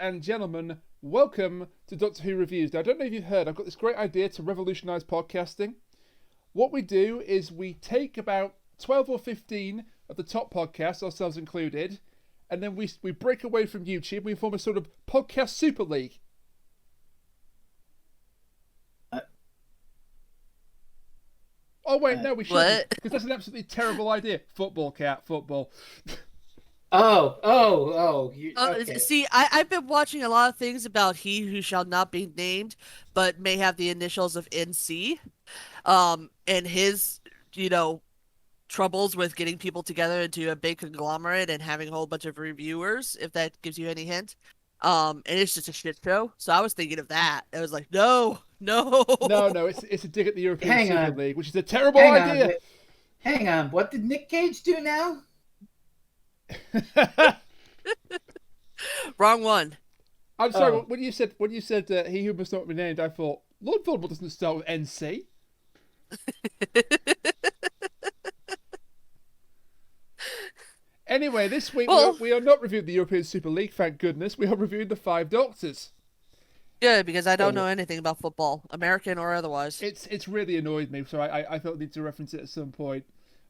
and gentlemen, welcome to Doctor Who Reviews. Now, I don't know if you've heard, I've got this great idea to revolutionise podcasting. What we do is we take about 12 or 15 of the top podcasts, ourselves included, and then we break away from YouTube. We form a sort of podcast super league. Oh, wait, no, we shouldn't. Because that's an absolutely terrible idea. Football, Cat, football. Okay. See, I've been watching a lot of things about He Who Shall Not Be Named, but may have the initials of NC. And his, troubles with getting people together into a big conglomerate and having a whole bunch of reviewers, if that gives you any hint. And it's just a shit show. So I was thinking of that. I was like, no. No, it's a dig at the European Super League, which is a terrible idea. Hang on, what did Nick Cage do now? Wrong one. I'm sorry. When you said He Who Must Not Be Named, I thought Lord Voldemort doesn't start with NC. Anyway, this week we are not reviewing the European Super League. Thank goodness, we are reviewing the Five Doctors. Yeah, because I don't know anything about football, American or otherwise. It's really annoyed me, so I felt I need to reference it at some point.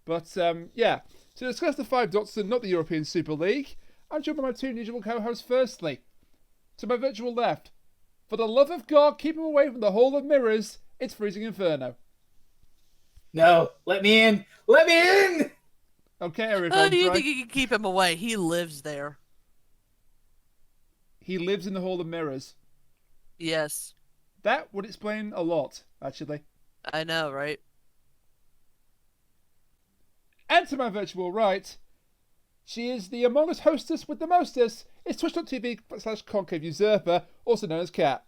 But yeah, to discuss the Five Doctors and not the European Super League, I'm joined by my two usual co-hosts. Firstly, to my virtual left, for the love of God, keep him away from the Hall of Mirrors. It's Freezing Inferno. No, let me in. Let me in. Okay, Eric. How do you think you can keep him away? He lives there. He lives in the Hall of Mirrors. Yes. That would explain a lot, actually. I know, right? And to my virtual right, she is the Among Us hostess with the mostest. It's twitch.tv/concave usurper, also known as Cat.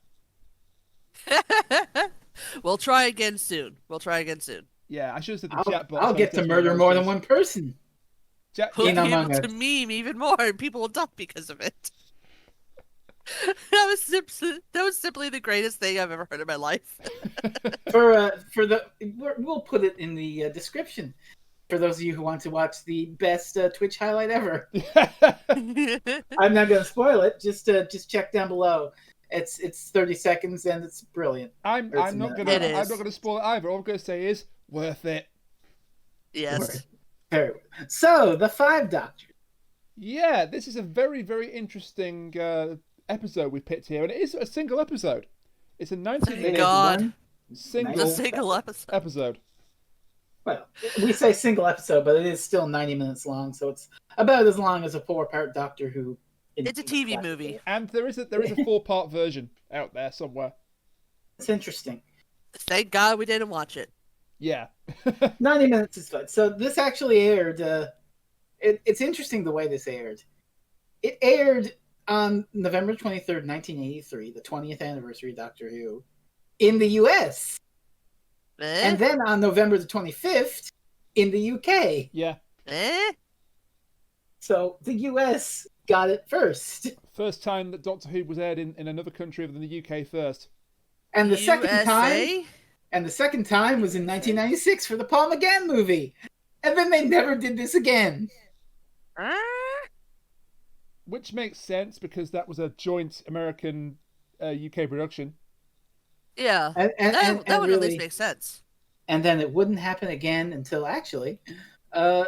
We'll try again soon. Yeah, I should have said the chat box. I'll get to murder more than one person. We'll be able to meme even more, and people will talk because of it. That was simply the greatest thing I've ever heard in my life. We'll put it in the description for those of you who want to watch the best Twitch highlight ever. I'm not going to spoil it. Just check down below. It's 30 seconds and it's brilliant. I'm not going to spoil it either. All I'm going to say is worth it. Yes. Very well. So the Five Doctors. Yeah, this is a very, very interesting episode we picked here, and it is a single episode. It's a 90-minute single episode. Well, we say single episode, but it is still 90 minutes long, so it's about as long as a 4-part Doctor Who. It's a TV movie, and there is a 4-part version out there somewhere. It's interesting. Thank God we didn't watch it. Yeah. 90 minutes is fun. So this actually aired. It's interesting the way this aired. It aired on November 23rd, 1983, the 20th anniversary of Doctor Who, in the US. And then on November the 25th, in the UK. Yeah. So the US got it first. First time that Doctor Who was aired in another country other than the UK first. And the second time was in 1996 for the Paul McGann movie. And then they never did this again. Which makes sense because that was a joint American UK production. Yeah, that would really, at least make sense. And then it wouldn't happen again until actually 2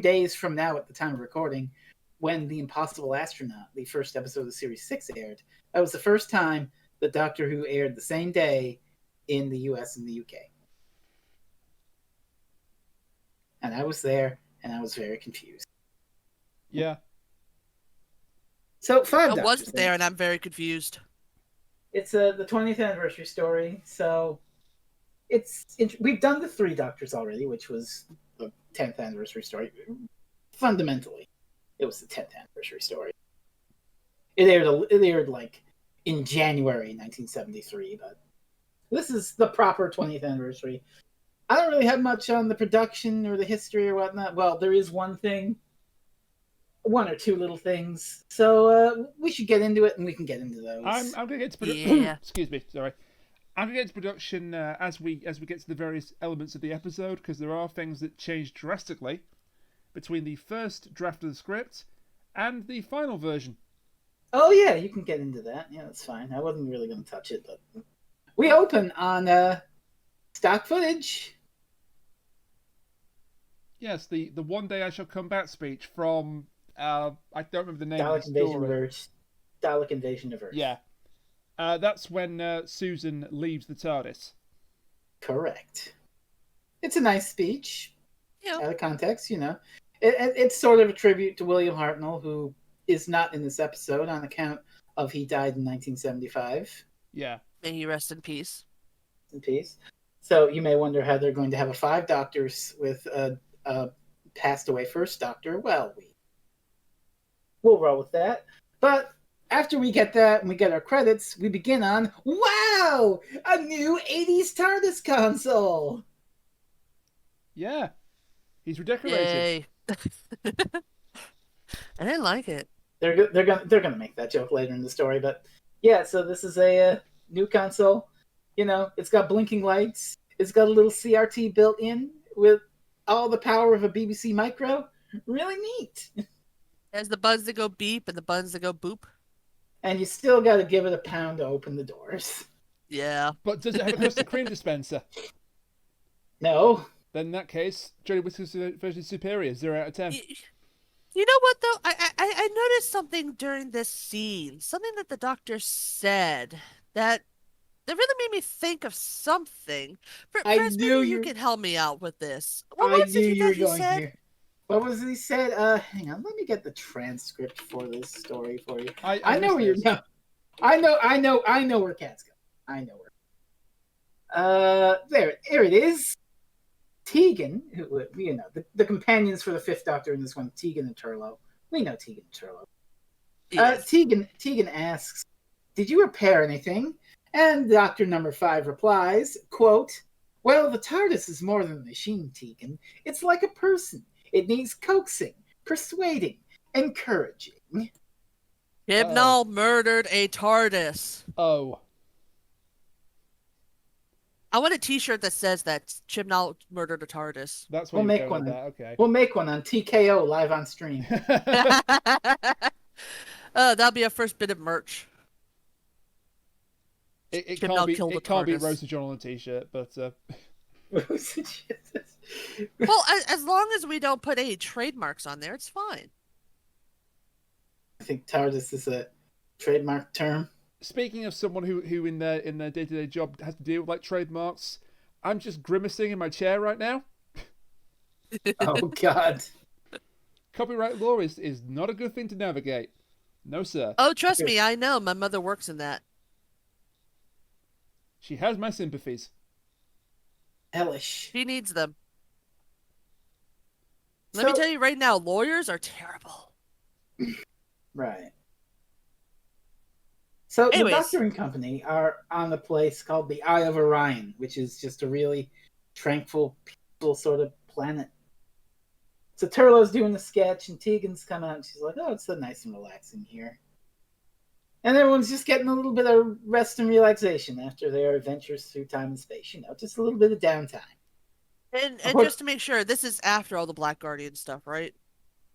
days from now at the time of recording, when The Impossible Astronaut, the first episode of Series 6 aired. That was the first time that Doctor Who aired the same day in the US and the UK. And I was there, and I was very confused. Yeah. So Five I Doctors. wasn't there, and I'm very confused. It's the 20th anniversary story, so we've done the Three Doctors already, which was the 10th anniversary story. Fundamentally, it was the 10th anniversary story. It aired like in January 1973, but this is the proper 20th anniversary. I don't really have much on the production or the history or whatnot. Well, there is one or two little things. So we should get into it, and we can get into those. I'm going to get to production. Yeah. Excuse me, sorry. I'm going to get to production as we get to the various elements of the episode, because there are things that change drastically between the first draft of the script and the final version. Oh yeah, you can get into that. Yeah, that's fine. I wasn't really going to touch it, but we open on stock footage. Yes, the one day I shall come back speech from I don't remember the name of Dalek the invasion of story. Earth. Dalek invasion of Earth. Yeah, that's when Susan leaves the TARDIS. Correct. It's a nice speech. Yeah. Out of context, you know. It's sort of a tribute to William Hartnell, who is not in this episode on account of he died in 1975. Yeah. May he rest in peace. In peace. So you may wonder how they're going to have a 5 Doctors with a passed away first Doctor. Well, we'll roll with that. But after we get that and we get our credits, we begin on, wow, a new 80s TARDIS console. Yeah. He's redecorated. Yay. I didn't like it. They're gonna make that joke later in the story, but yeah. So this is a new console. You know, it's got blinking lights. It's got a little CRT built in with all the power of a BBC Micro. Really neat. There's the buttons that go beep and the buttons that go boop. And you still got to give it a pound to open the doors. Yeah. But does it have a custom cream dispenser? No. Then in that case, Jodie Whittaker's version is superior, 0 out of 10. You know what though? I noticed something during this scene, something that the doctor said that really made me think of something. I Friends, knew maybe you you could help me out with this. What I was knew it you were that he going said? here. What was it he said? Hang on, let me get the transcript for this story for you. I know where you're no. I know where Cat's going. I know where. There it is. Tegan, who you know, the companions for the 5th Doctor in this one, Tegan and Turlough. We know Tegan and Turlough. Yes. Tegan asks, "Did you repair anything?" And Doctor Number 5 replies, quote, "Well, the TARDIS is more than a machine, Tegan. It's like a person. It needs coaxing, persuading, encouraging." Chibnall murdered a TARDIS. Oh. I want a T-shirt that says that Chibnall murdered a TARDIS. That's what We'll make one. Okay. We'll make one on TKO live on stream. That'll be our first bit of merch. It Chibnall can't killed be a TARDIS. Rosa John on a t-shirt, but Well, as long as we don't put any trademarks on there, it's fine. I think TARDIS is a trademark term. speaking of someone who in their day-to-day job has to deal with like trademarks, I'm just grimacing in my chair right now. Oh God. Copyright law is not a good thing to navigate. No, sir. Oh, trust me, I know. My mother works in that. She has my sympathies. Hellish. She needs them. Let me tell you right now, lawyers are terrible. Right. So Anyways. the Doctor and Company are on a place called the Eye of Orion, which is just a really tranquil, peaceful sort of planet. So Turlough's doing the sketch, and Tegan's come out, and she's like, "Oh, it's so nice and relaxing here." And everyone's just getting a little bit of rest and relaxation after their adventures through time and space. You know, just a little bit of downtime. And course- just to make sure, this is after all the Black Guardian stuff, right?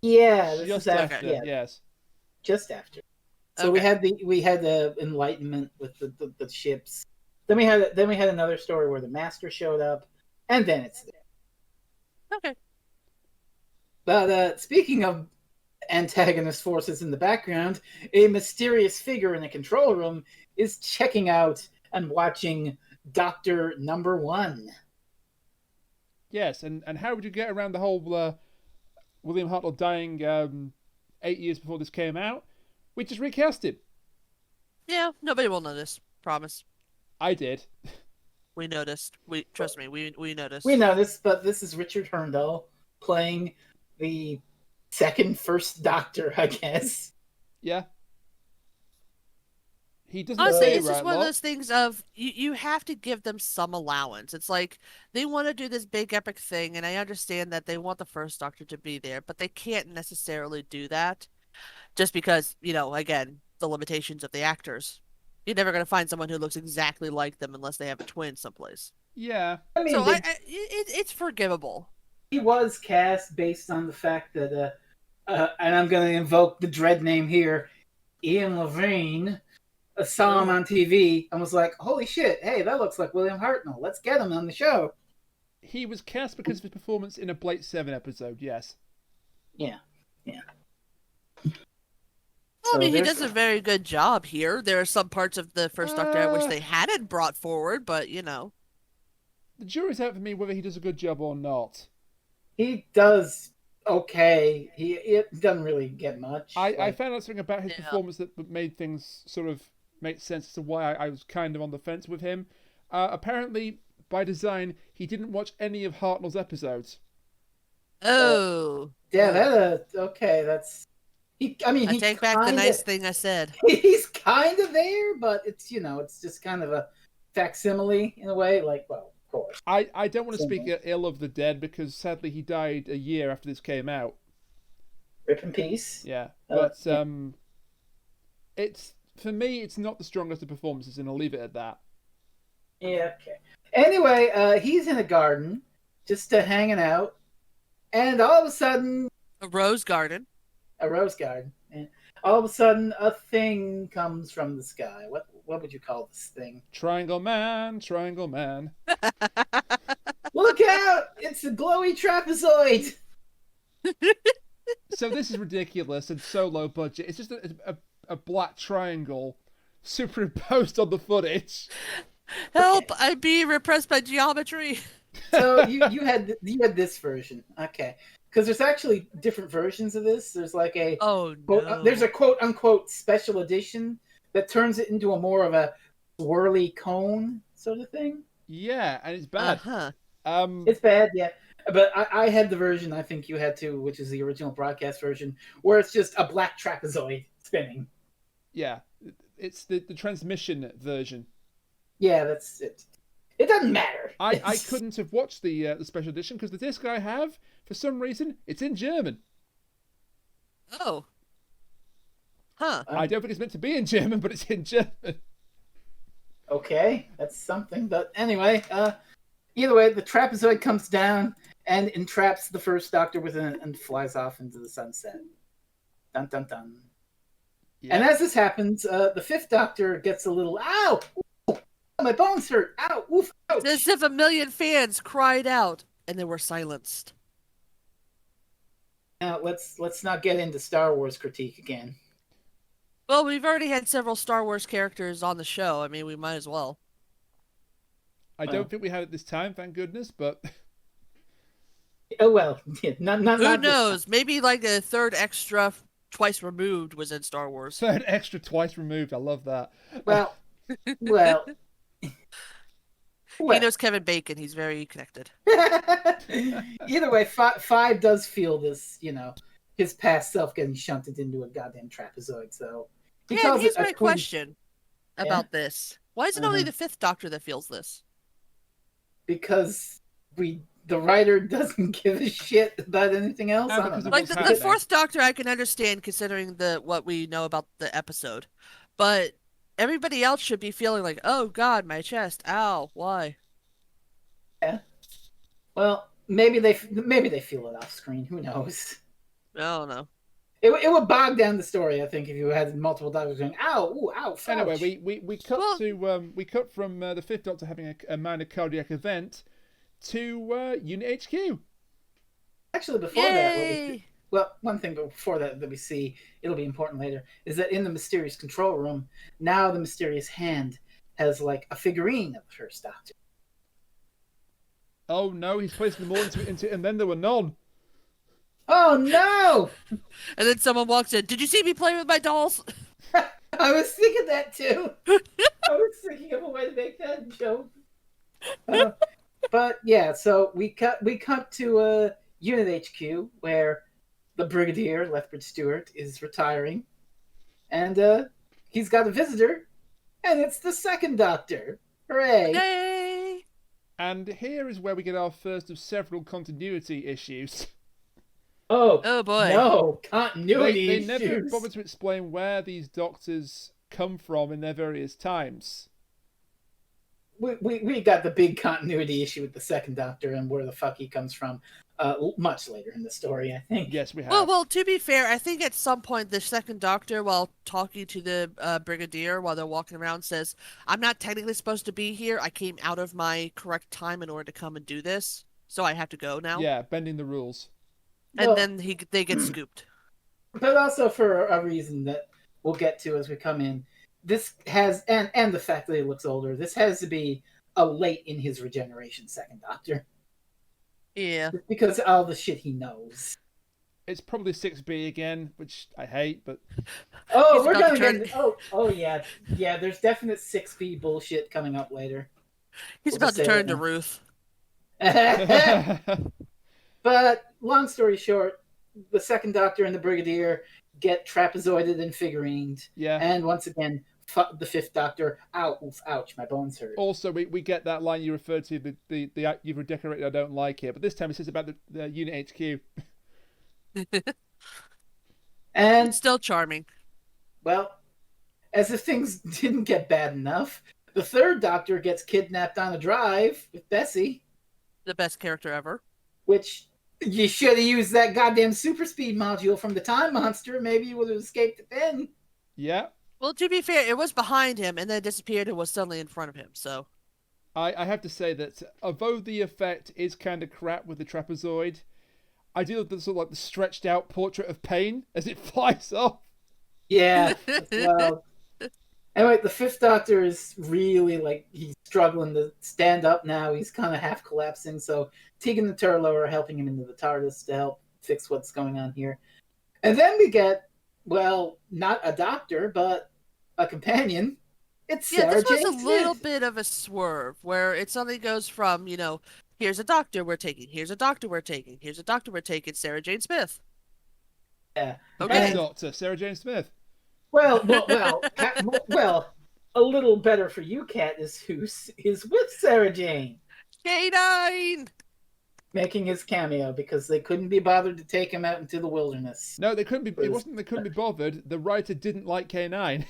Yeah, this Just is after. after, Yeah, yes. just after. So Okay. we had the Enlightenment with the ships. Then we had another story where the Master showed up, and then it's there. Okay. But speaking of antagonist forces in the background, a mysterious figure in the control room is checking out and watching Doctor Number 1. Yes, and how would you get around the whole William Hartnell dying 8 years before this came out? We just recast him. Yeah, nobody will notice. Promise. I did. We noticed. Trust me. We noticed. We know this, but this is Richard Herndl playing the first Doctor, I guess. Yeah. He doesn't Honestly, say it's right just one lot. of those things of you have to give them some allowance. It's like they want to do this big epic thing, and I understand that they want the first Doctor to be there, but they can't necessarily do that just because, again, the limitations of the actors. You're never going to find someone who looks exactly like them unless they have a twin someplace. Yeah. I mean, So it's forgivable. he was cast based on the fact that, and I'm going to invoke the dread name here, Ian Levine, saw him on TV and was like, "Holy shit! Hey, that looks like William Hartnell. Let's get him on the show." He was cast because of his performance in a Blade 7 episode. Yes. Yeah. Well, I So mean, he there's- does a very good job here. There are some parts of the first Doctor I wish they hadn't brought forward, but you know. The jury's out for me whether he does a good job or not. He does okay. It doesn't really get much. I found out something about his Yeah. performance that made things sort of make sense as to why I was kind of on the fence with him. Apparently, by design, he didn't watch any of Hartnell's episodes. Oh. Yeah, that okay. That's I take back the nice thing I said. He's kind of there, but it's it's just kind of a facsimile in a way. Like, well, of course. I don't want to speak ill of the dead because sadly he died a year after this came out. Rip in peace. Yeah, but it's for me it's not the strongest of performances, and I'll leave it at that. Yeah. Okay. Anyway, he's in a garden, just hanging out, and all of a sudden, A rose garden. a rose garden, and all of a sudden, a thing comes from the sky. What would you call this thing? Triangle Man, Triangle Man. Look out! It's a glowy trapezoid. So this is ridiculous and so low budget. It's just a black triangle superimposed on the footage. Help! I'm being repressed by geometry. So you had this version, okay? Because there's actually different versions of this. There's like a there's a quote unquote special edition that turns it into a more of a swirly cone sort of thing. Yeah, and it's bad. Uh-huh. It's bad, yeah. But I had the version I think you had too, which is the original broadcast version, where it's just a black trapezoid spinning. Yeah, it's the transmission version. Yeah, that's it. It doesn't matter. I couldn't have watched the special edition because the disc I have, for some reason, it's in German. Oh. Huh. I don't think it's meant to be in German, but it's in German. Okay, that's something. But anyway, either way, the trapezoid comes down and entraps the first Doctor and flies off into the sunset. Dun dun dun. Yeah. And as this happens, the fifth Doctor gets a little ow, ooh, my bones hurt, ow, oof, ouch. It's as if a million fans cried out and they were silenced. Now let's not get into Star Wars critique again. Well, we've already had several Star Wars characters on the show. I mean, we might as well. I don't think we had it this time, thank goodness, but... Oh, well. Yeah, not Who knows? Maybe like a third extra twice removed was in Star Wars. Third extra twice removed. I love that. Well. He knows Kevin Bacon. He's very connected. Either way, five does feel this, his past self getting shunted into a goddamn trapezoid, so... Here's my question about this. Why is it only the fifth Doctor that feels this? Because the writer doesn't give a shit about anything else. Like the fourth Doctor, I can understand considering what we know about the episode, but everybody else should be feeling like, oh God, my chest, ow, why? Yeah. Well, maybe they feel it off screen. Who knows? I don't know. It would bog down the story, I think, if you had multiple doctors going, "Ow, ooh, ow." Ouch. Anyway, we cut from the fifth Doctor having a minor cardiac event to Unit HQ. Actually, before that, one thing before that we see, it'll be important later, is that in the mysterious control room, now the mysterious hand has like a figurine of the first Doctor. Oh no, he's placing them all into and then there were none. Oh no! And then someone walks in. Did you see me playing with my dolls? I was thinking that too. I was thinking of a way to make that joke. But yeah, so we cut to Unit HQ where the Brigadier Lethbridge Stewart is retiring, and he's got a visitor, and it's the second Doctor. Hooray! Yay! And here is where we get our first of several continuity issues. Oh boy! No continuity They issues. never bothered to explain where these Doctors come from in their various times. we got the big continuity issue with the second Doctor and where the fuck he comes from much later in the story, I think. Yes, we have. Well, to be fair, I think at some point the second Doctor, while talking to the Brigadier while they're walking around, says, "I'm not technically supposed to be here. I came out of my correct time in order to come and do this, so I have to go now." Yeah, bending the rules. And Well, then they get scooped. But also for a reason that we'll get to as we come in. This has, and the fact that he looks older, this has to be a late in his regeneration second Doctor. Yeah. Because all the shit he knows. It's probably 6B again, which I hate, but... Oh, He's we're about going to to turn- get... Oh, yeah. Yeah, there's definite 6B bullshit coming up later. He's We'll about just to say turn that to now. Ruth. But, long story short, the second Doctor and the Brigadier get trapezoided and figurined. Yeah. And once again, the fifth Doctor, ouch, my bones hurt. Also, we get that line you referred to, the you've redecorated, I don't like it. But this time it says about the Unit HQ. And, Still charming. well, as if things didn't get bad enough, the third Doctor gets kidnapped on a drive with Bessie, The best character ever. which you should have used that goddamn super speed module from the Time Monster. Maybe you would have escaped it then. Yeah. Well, to be fair, it was behind him and then disappeared and was suddenly in front of him, so... I have to say that although the effect is kind of crap with the trapezoid, I do love the sort of like the stretched out portrait of pain as it flies off. Yeah, well... Anyway, the fifth Doctor is really, like, he's struggling to stand up now. He's kind of half collapsing, so Tegan and Turlough are helping him into the TARDIS to help fix what's going on here. And then we get, well, not a doctor, but a companion. It's Yeah, Sarah this was Jane a little Smith. bit of a swerve, where it suddenly goes from, here's a doctor we're taking, here's a doctor we're taking, here's a doctor we're taking, Sarah Jane Smith. Yeah. Okay. And Doctor Sarah Jane Smith. Well, a little better for you, Kat, is who is with Sarah Jane, K9! making his cameo because they couldn't be bothered to take him out into the wilderness. No, they couldn't be. It wasn't they couldn't be bothered. The writer didn't like K9.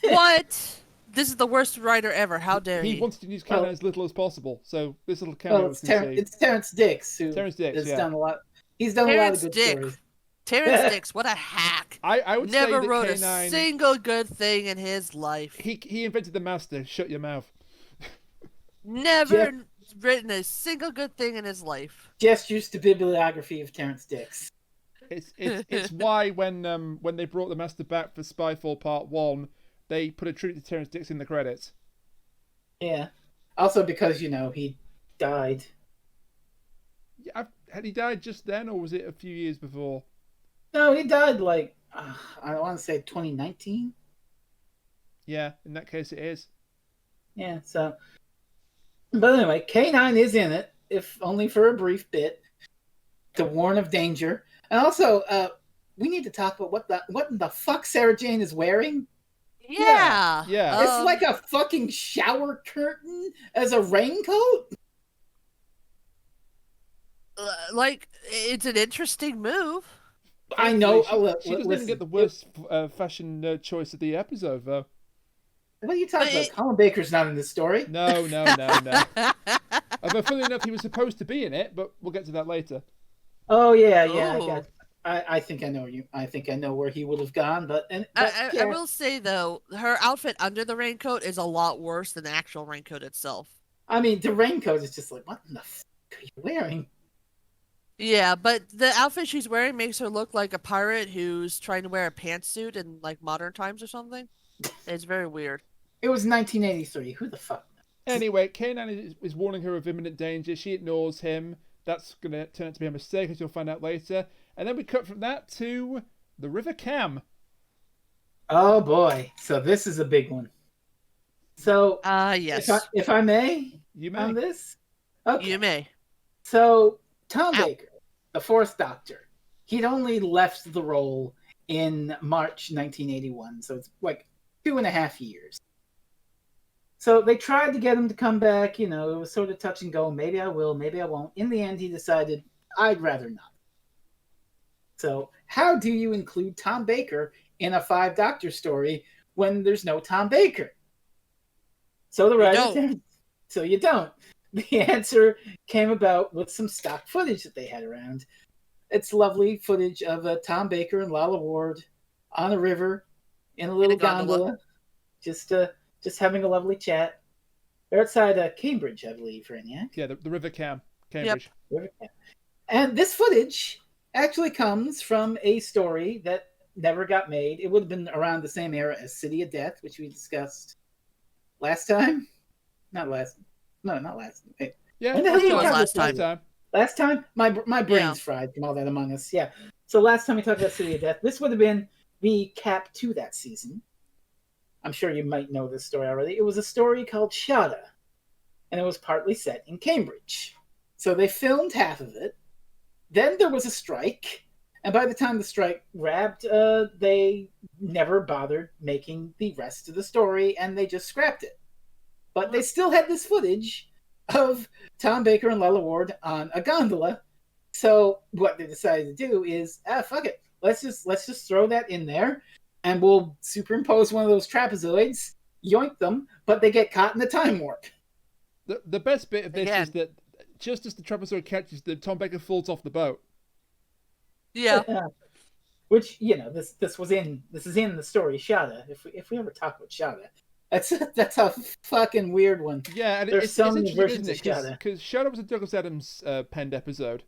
What? This is the worst writer ever. How dare he? He wanted to use K9 as little as possible. So this little cameo Well, was conceived. it's Terrence Dicks who Terrence Dicks, has yeah. done a lot. He's done Terrence a lot of good Dick. stories. Terrence Dicks, what a hack. I would Never say that wrote K9. a single good thing in his life. He invented the master. Shut your mouth. Never written a single good thing in his life. Gestures to bibliography of Terrence Dicks. It's why when they brought the master back for Spyfall Part 1, they put a tribute to Terrence Dicks in the credits. Yeah. Also because, he died. Yeah, had he died just then, or was it a few years before? No, he died I want to say 2019. Yeah, in that case it is. Yeah, so. But anyway, K9 is in it, if only for a brief bit, to warn of danger. And also, we need to talk about what in the fuck Sarah Jane is wearing. Yeah. Yeah. It's like a fucking shower curtain as a raincoat. It's an interesting move. I know. She doesn't even get the worst fashion choice of the episode, though. What are you talking about? Colin Baker's not in this story. No. Although, funny enough, he was supposed to be in it, but we'll get to that later. Oh yeah. Ooh. I think I know you. I think I know where he would have gone, but I will say though, her outfit under the raincoat is a lot worse than the actual raincoat itself. I mean, the raincoat is just like, what in the fuck are you wearing? Yeah, but the outfit she's wearing makes her look like a pirate who's trying to wear a pantsuit in like modern times or something. It's very weird. It was 1983. Who the fuck? Anyway, K9 is warning her of imminent danger. She ignores him. That's going to turn out to be a mistake, as you'll find out later. And then we cut from that to the River Cam. Oh boy! So this is a big one. So yes, if I may, You may. on this, okay. you may. So Tom Baker, the fourth Doctor, he'd only left the role in March 1981, so it's like 2.5 years. So they tried to get him to come back. It was sort of touch and go. Maybe I will, maybe I won't. In the end, he decided I'd rather not. So how do you include Tom Baker in a 5 Doctor story when there's no Tom Baker? So the writer don't. so you don't. The answer came about with some stock footage that they had around. It's lovely footage of Tom Baker and Lala Ward on a river in a little gondola, just having a lovely chat. They're outside Cambridge, I believe, Raniac. Yeah, the River Cambridge. Yep. And this footage actually comes from a story that never got made. It would have been around the same era as City of Death, which we discussed last time. Not last. No, not last. Wait. Yeah, When the hell did we talk last about time. Last time? My brain's fried from all that Among Us. Yeah. So last time we talked about City of Death, this would have been the cap to that season. I'm sure you might know this story already. It was a story called Shada, and it was partly set in Cambridge. So they filmed half of it. Then there was a strike, and by the time the strike wrapped, they never bothered making the rest of the story, and they just scrapped it. But they still had this footage of Tom Baker and Lala Ward on a gondola. So what they decided to do is, fuck it, let's just throw that in there, and we'll superimpose one of those trapezoids, yoink them, but they get caught in the time warp. The best bit of this is that just as the trapezoid catches them, Tom Baker falls off the boat. Yeah. Which, this is in the story Shada. If we ever talk about Shada, that's a fucking weird one. Yeah, and there's so many versions of Shada. Because Shada was a Douglas Adams penned episode.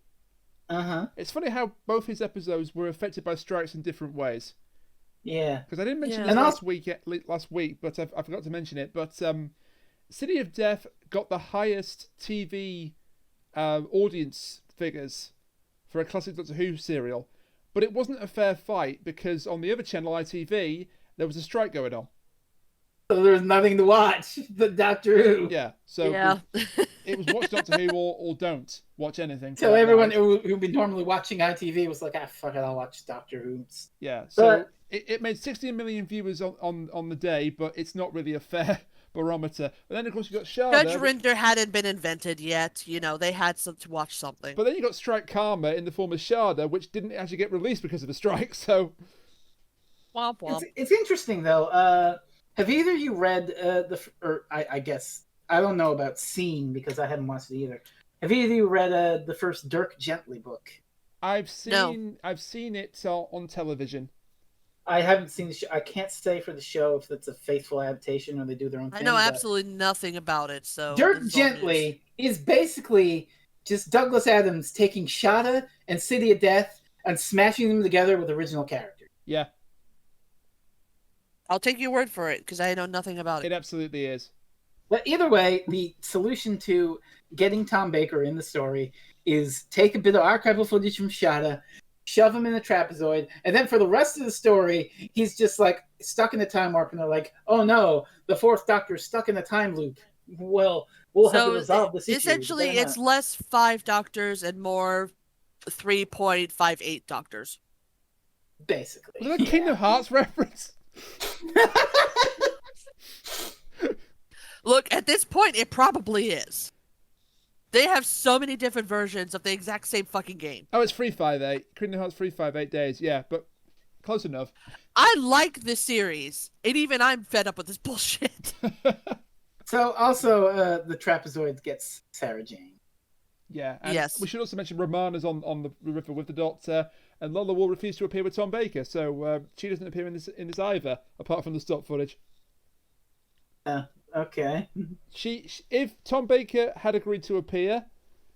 It's funny how both his episodes were affected by strikes in different ways. Yeah. Because I didn't mention this last week, but I forgot to mention it. But City of Death got the highest TV audience figures for a classic Doctor Who serial, but it wasn't a fair fight because on the other channel, ITV, there was a strike going on. So there was nothing to watch but Doctor Who. Yeah, so it was watch Doctor Who or don't watch anything. So everyone who'd be normally watching ITV was like, fuck it, I'll watch Doctor Who. Yeah, so it made 16 million viewers on the day, but it's not really a fair barometer. But then, of course, you got Shada. Judge Rinder hadn't been invented yet. They had to watch something. But then you got Strike Karma in the form of Shada, which didn't actually get released because of the strike, so... Womp womp. It's interesting, though. Have either of you read I guess, I don't know about Scene because I haven't watched it either. Have either of you read the first Dirk Gently book? I've seen it on television. I haven't seen the show. I can't say for the show if it's a faithful adaptation or they do their own thing. I know absolutely nothing about it, so... Dirk Gently is basically just Douglas Adams taking Shada and City of Death and smashing them together with original characters. Yeah. I'll take your word for it, because I know nothing about it. It absolutely is. But either way, the solution to getting Tom Baker in the story is take a bit of archival footage from Shada, shove him in a trapezoid, and then for the rest of the story, he's just like stuck in a time warp, and they're like, "Oh no, the Fourth Doctor's stuck in a time loop." Well, we'll have to resolve this issue. Essentially, it's less 5 Doctors and more 3.58 Doctors. Basically, was that a Kingdom Hearts reference? Look, at this point, it probably is. They have so many different versions of the exact same fucking game. Oh, it's 358. Kingdom Hearts 358 days. Yeah, but close enough. I like this series, and even I'm fed up with this bullshit. So, also, the trapezoid gets Sarah Jane. Yeah, and yes. We should also mention Romana's on the river with the Doctor, and Lola will refuse to appear with Tom Baker, so she doesn't appear in this either, apart from the stock footage. Okay. If Tom Baker had agreed to appear,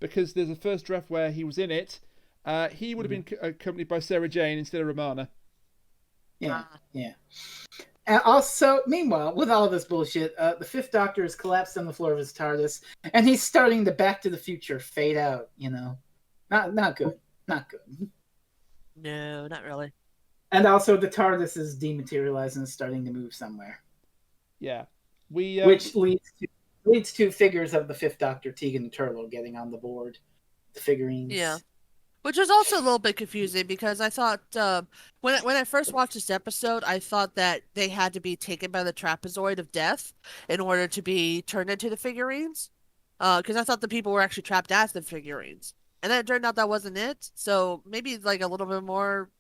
because there's a first draft where he was in it, he would have been accompanied by Sarah Jane instead of Romana. Yeah. And also, meanwhile, with all this bullshit, the Fifth Doctor is collapsed on the floor of his TARDIS, and he's starting to Back to the Future fade out. Not good. Not good. No, not really. And also, the TARDIS is dematerialized and starting to move somewhere. Yeah. Which leads to figures of the Fifth Doctor, Tegan and Turlough, getting on the board. The figurines. Yeah. Which was also a little bit confusing because I thought when I first watched this episode, I thought that they had to be taken by the trapezoid of death in order to be turned into the figurines. Because I thought the people were actually trapped as the figurines, and then it turned out that wasn't it. So maybe like a little bit more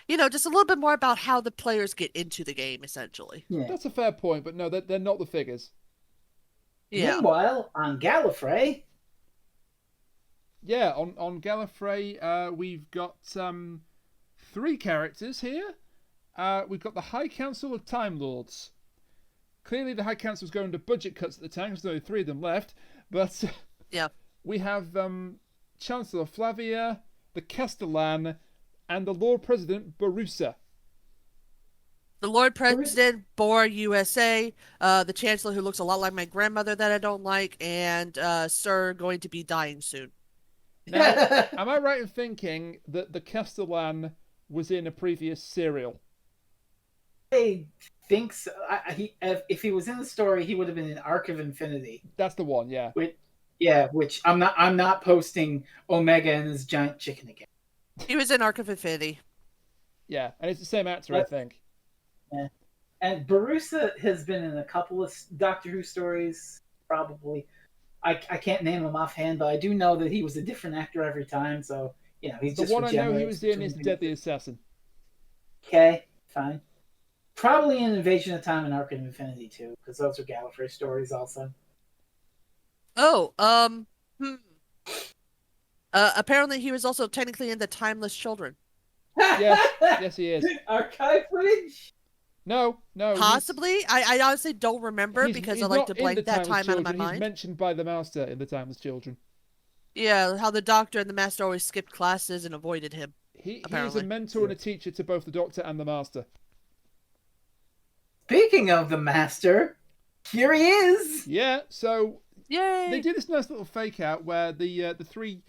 just a little bit more about how the players get into the game, essentially. Yeah. That's a fair point, but no, they're not the figures. Yeah. Meanwhile, on Gallifrey. Yeah, on Gallifrey, we've got 3 characters here. We've got the High Council of Time Lords. Clearly, the High Council was going to budget cuts at the time, because there were 3 of them left. But Yeah. we have Chancellor Flavia, the Castellan, and the Lord President Barusa. The Lord President, Bor USA, the Chancellor who looks a lot like my grandmother that I don't like, and Sir going to be dying soon. Now, am I right in thinking that the Castellan was in a previous serial? I think so. If he was in the story, he would have been in Arc of Infinity. That's the one, yeah. Which I'm not posting Omega and his giant chicken again. He was in Arc of Infinity. Yeah, and it's the same actor, I think. Yeah. And Barusa has been in a couple of Doctor Who stories, probably. I can't name him offhand, but I do know that he was a different actor every time, so, he's The just one I know he regenerates was in is between Deadly things. Assassin. Okay, fine. Probably in Invasion of Time and Arc of Infinity, too, because those are Gallifrey stories also. Oh, apparently he was also technically in the Timeless Children. Yes, he is. Archive footage? No. Possibly. I honestly don't remember because I like to blank that time out of my He's mind. mentioned by the Master in the Timeless Children. Yeah, how the Doctor and the Master always skipped classes and avoided him. He is apparently. a mentor and a teacher to both the Doctor and the Master. Speaking of the Master, here he is! Yeah, so Yay! they do this nice little fake out where the 3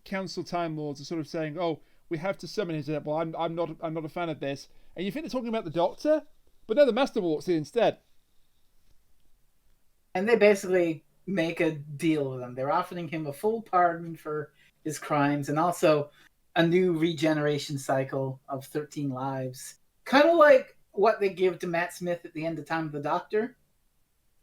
Council Time Lords are sort of saying, "Oh, we have to summon his." Well, I'm not a fan of this. And you think they're talking about the Doctor, but no, the Master walks in instead. And they basically make a deal with him. They're offering him a full pardon for his crimes and also a new regeneration cycle of 13 lives. Kind of like what they give to Matt Smith at the end of Time of the Doctor,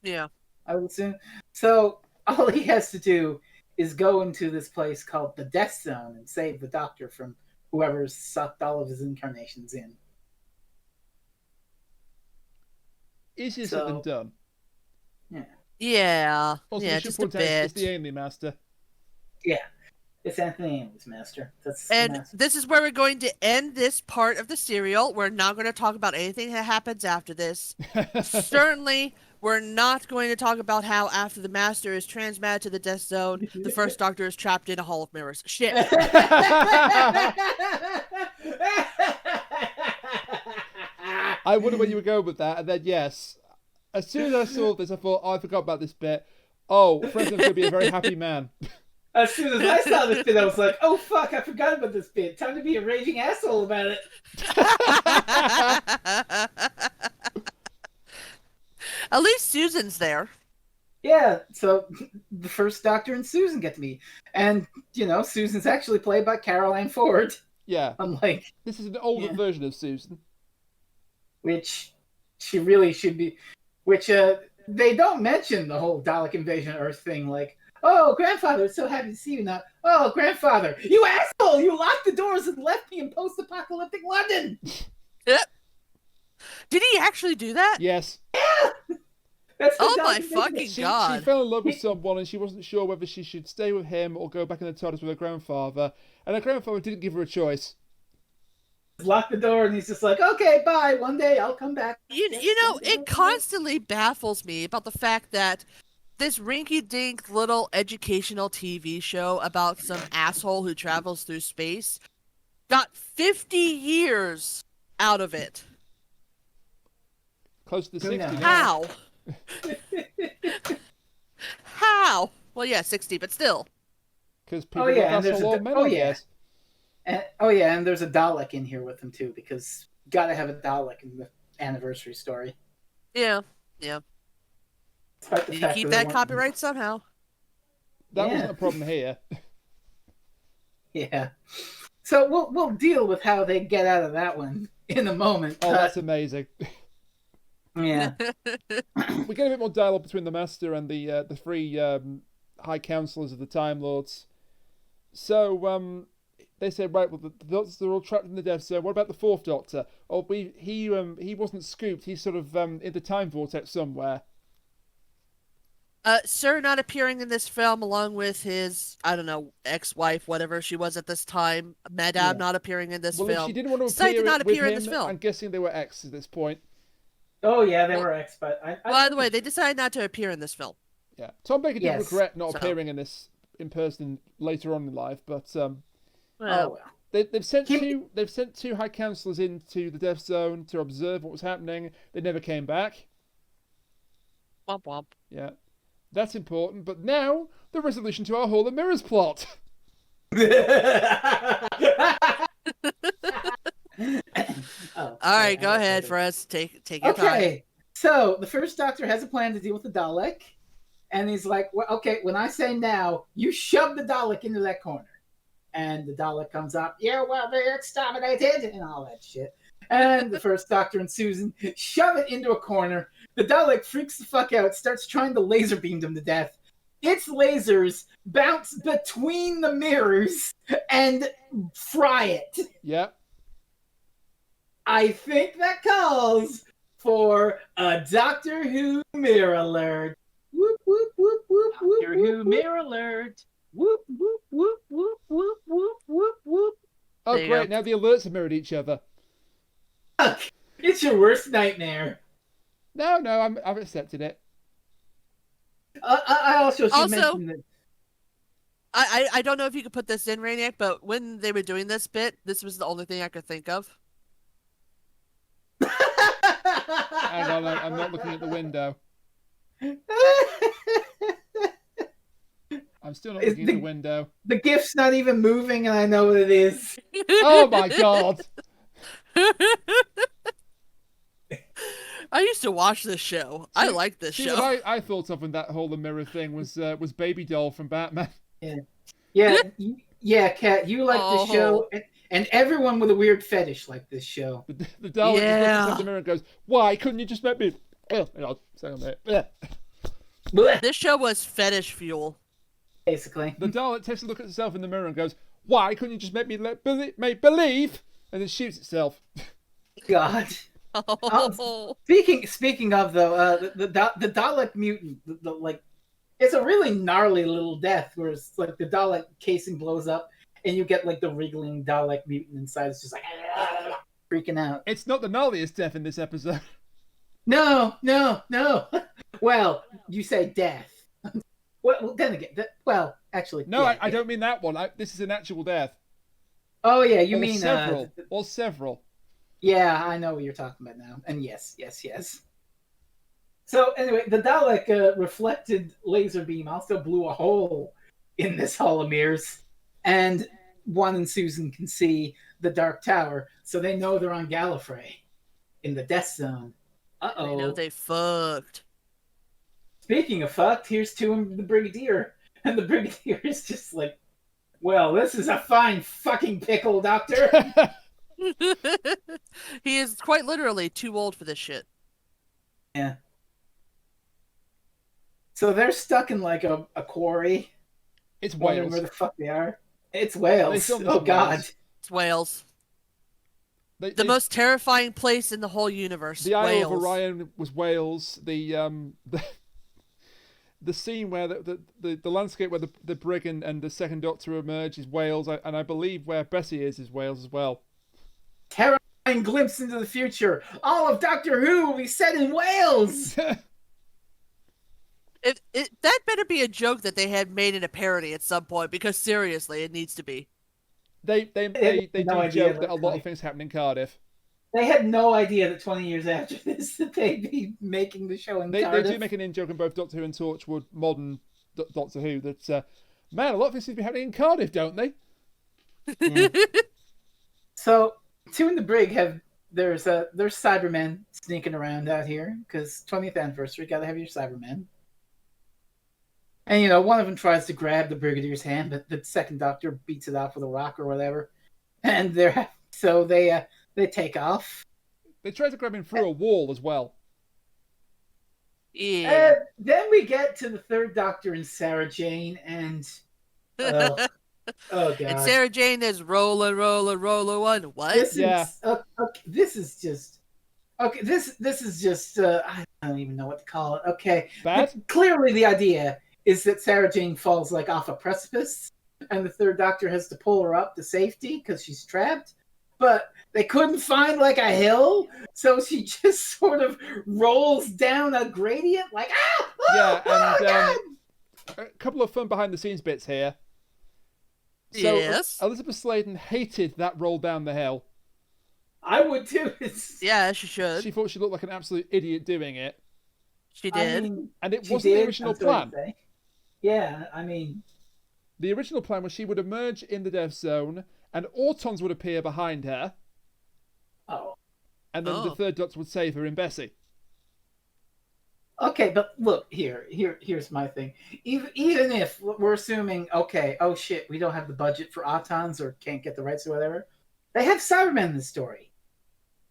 Yeah. I would assume. So all he has to do is go into this place called the Death Zone and save the Doctor from whoever's sucked all of his incarnations in. Easier said than done. Yeah. Yeah. Also, yeah, we should just a point out it's bit. the only Master. Yeah. It's Anthony Ainley's Master. That's And the Master. this is where we're going to end this part of the serial. We're not going to talk about anything that happens after this. Certainly, we're not going to talk about how after the Master is transmatted to the Death Zone, the First Doctor is trapped in a Hall of Mirrors. Shit. I wondered where you were going with that, and then yes, as soon as I saw this, I thought, oh, I forgot about this bit. Oh, Fresno's going to be a very happy man. As soon as I saw this bit, I was like, oh fuck, I forgot about this bit. Time to be a raging asshole about it. At least Susan's there. Yeah, so the First Doctor and Susan get to meet. And, Susan's actually played by Carol Ann Ford. Yeah. Unlike, This is an older version of Susan. which she really should be. Which, they don't mention the whole Dalek invasion Earth thing, like, oh, grandfather, it's so happy to see you now. Oh, grandfather, you asshole! You locked the doors and left me in post-apocalyptic London! Yep. Did he actually do that? Yes. That's the Oh Dalek my invasion. fucking She God. fell in love with someone and she wasn't sure whether she should stay with him or go back in the TARDIS with her grandfather. And her grandfather didn't give her a choice. Lock the door and he's just like, okay, bye, one day I'll come back. It constantly baffles me about the fact that this rinky-dink little educational TV show about some asshole who travels through space got 50 years out of it. Close to the Who 60 knows? now. How? How? Well, yeah, 60, but still. Because people yeah, got and there's asshole a- old men, oh, I yeah. guess. And, and there's a Dalek in here with him too, because gotta have a Dalek in the anniversary story. Yeah. Despite the You fact keep they that weren't- copyright somehow. That Yeah. wasn't a problem here. Yeah. So we'll deal with how they get out of that one in a moment. Oh, that's amazing. Yeah. We get a bit more dialogue between the Master and the 3 High Councillors of the Time Lords. So, they say, right, well, the Doctors are all trapped in the Death Zone. What about the Fourth Doctor? Oh, he wasn't scooped. He's sort of in the time vortex somewhere. Sir not appearing in this film along with his, I don't know, ex-wife, whatever she was at this time. Madame not appearing in this well, film. If she didn't want to Decided appear, to not with appear him, in this film. I'm guessing they were ex at this point. Oh yeah, they were ex, but By the way, they decided not to appear in this film. Yeah, Tom Baker did regret not So- appearing in this in person later on in life, but Well, they've sent two high counselors into the Death Zone to observe what was happening. They never came back. womp womp. Yeah, that's important. But now the resolution to our Hall of Mirrors plot. All right, go ahead, Fred. Take your time. Okay, so the first Doctor has a plan to deal with the Dalek, and he's like, well, okay, when I say now, you shove the Dalek into that corner. And the Dalek comes up, you will be exterminated, and all that shit. And the first Doctor and Susan shove it into a corner. The Dalek freaks the fuck out, starts trying to laser beam them to death. Its lasers bounce between the mirrors and fry it. Yeah. I think that calls for a Doctor Who mirror alert. Whoop, whoop, whoop, whoop, whoop. Doctor Who mirror alert. Whoop, whoop, whoop, whoop, whoop, whoop, whoop, whoop. Oh, There you great. go. Now the alerts have mirrored each other. Fuck, it's your worst nightmare. No, I've accepted it. I also should mention that. I don't know if you could put this in, Rainiac, but when they were doing this bit, this was the only thing I could think of. Hang on, I'm not looking at the window. I'm still not looking at the window. The GIF's not even moving, and I know what it is. Oh my god! I used to watch this show. I like this See, show. what I thought of when that whole mirror thing was Baby Doll from Batman. Yeah, Kat, you like the show, and everyone with a weird fetish like this show. The doll just looks Yeah. inside the mirror and goes, "Why couldn't you just let me?" Oh, hang on, hang on a minute. Blech, This show was fetish fuel. basically. The doll takes a look at itself in the mirror and goes, "Why couldn't you just make me believe?" And then shoots itself. God. Speaking of though, the Dalek mutant, like, it's a really gnarly little death where it's like the Dalek casing blows up and you get like the wriggling Dalek mutant inside. It's just like freaking out. It's not the gnarliest death in this episode. No. Well, you say death. Well, then again, actually, No, yeah, I don't mean that one. This is an actual death. Oh yeah, you Or mean several? Or several. Yeah, I know what you're talking about now. And yes. So anyway, the Dalek reflected laser beam also blew a hole in this Hall of Mirrors, and Juan and Susan can see the Dark Tower, so they know they're on Gallifrey in the Death Zone. They know they fucked. Speaking of fucked, here's to him, the Brigadier, and the Brigadier is just like, well, this is a fine fucking pickle, Doctor. He is quite literally too old for this shit. Yeah. So they're stuck in like a quarry. It's Wondering Wales. where the fuck they are. It's They Wales. filmed this Oh in God. Wales. It's Wales. The The most terrifying place in the whole universe. The Isle Wales. of Orion was Wales. The scene where the landscape where the brig and the second Doctor emerge is Wales, and I believe where Bessie is Wales as well. Terrifying glimpse into the future. All of Doctor Who will be set in Wales. That better be a joke that they had made in a parody at some point, because seriously, it needs to be. They no do idea joke that a lot of things happen in Cardiff. They had no idea that 20 years after this that they'd be making the show in They Cardiff. do make an in-joke in both Doctor Who and Torchwood modern Doctor Who that man, a lot of things seem to be happening in Cardiff, don't they? Yeah. So, Two in the Brig there's Cybermen sneaking around out here because 20th anniversary, gotta have your Cybermen. And one of them tries to grab the Brigadier's hand, but the second Doctor beats it off with a rock or whatever, and they take off. They try to grab him through a wall as well. Yeah. Then we get to the third Doctor and Sarah Jane, and Oh god. And Sarah Jane is rolling one. What? This Yeah. is okay, this is just okay. This is just I don't even know what to call it. Okay, Bad? clearly the idea is that Sarah Jane falls like off a precipice, and the Third Doctor has to pull her up to safety because she's trapped. But they couldn't find like a hill, so she just sort of rolls down a gradient, like Yeah, oh, and God! a couple of fun behind the scenes bits here. So Yes. Elizabeth Sladen hated that roll down the hill. I would too. Yeah, she should. She thought she looked like an absolute idiot doing it. She did. I mean, And it she wasn't the did, original I'm sorry to plan. say. Yeah, I mean, The original plan was she would emerge in the death zone, and Autons would appear behind her, oh. and then the Oh. Third Doctor would save her in Bessie. Okay, but look here's my thing. Even if we're assuming, okay, oh shit, we don't have the budget for Autons or can't get the rights or whatever, they have Cybermen in the story.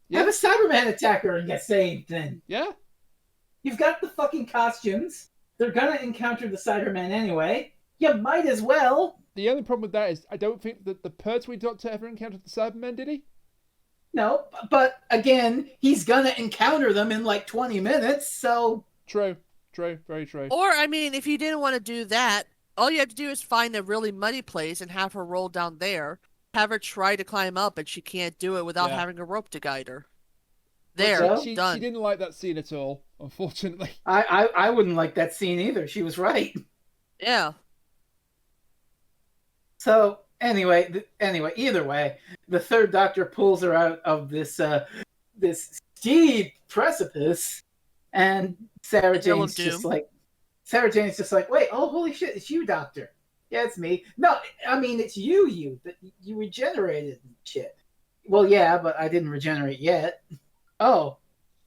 Yeah. Have a Cyberman attack her and get saved. Then Yeah? you've got the fucking costumes. They're gonna encounter the Cybermen anyway. You might as well. The only problem with that is I don't think that the Pertwee Doctor ever encountered the Cybermen, did he? No, but again, he's gonna encounter them in like 20 minutes. So True, very true. Or, I mean, if you didn't want to do that, all you have to do is find a really muddy place and have her roll down there. Have her try to climb up, and she can't do it without Yeah. having a rope to guide her. There, So? She done. didn't like that scene at all, unfortunately. I wouldn't like that scene either. She was right. Yeah. So anyway, either way, the Third Doctor pulls her out of this this steep precipice, and Sarah The Hill of Jane's just Doom. like, wait, oh holy shit, it's you, Doctor. Yeah, it's me. No, I mean it's you that you regenerated and shit. Well, yeah, but I didn't regenerate yet. Oh,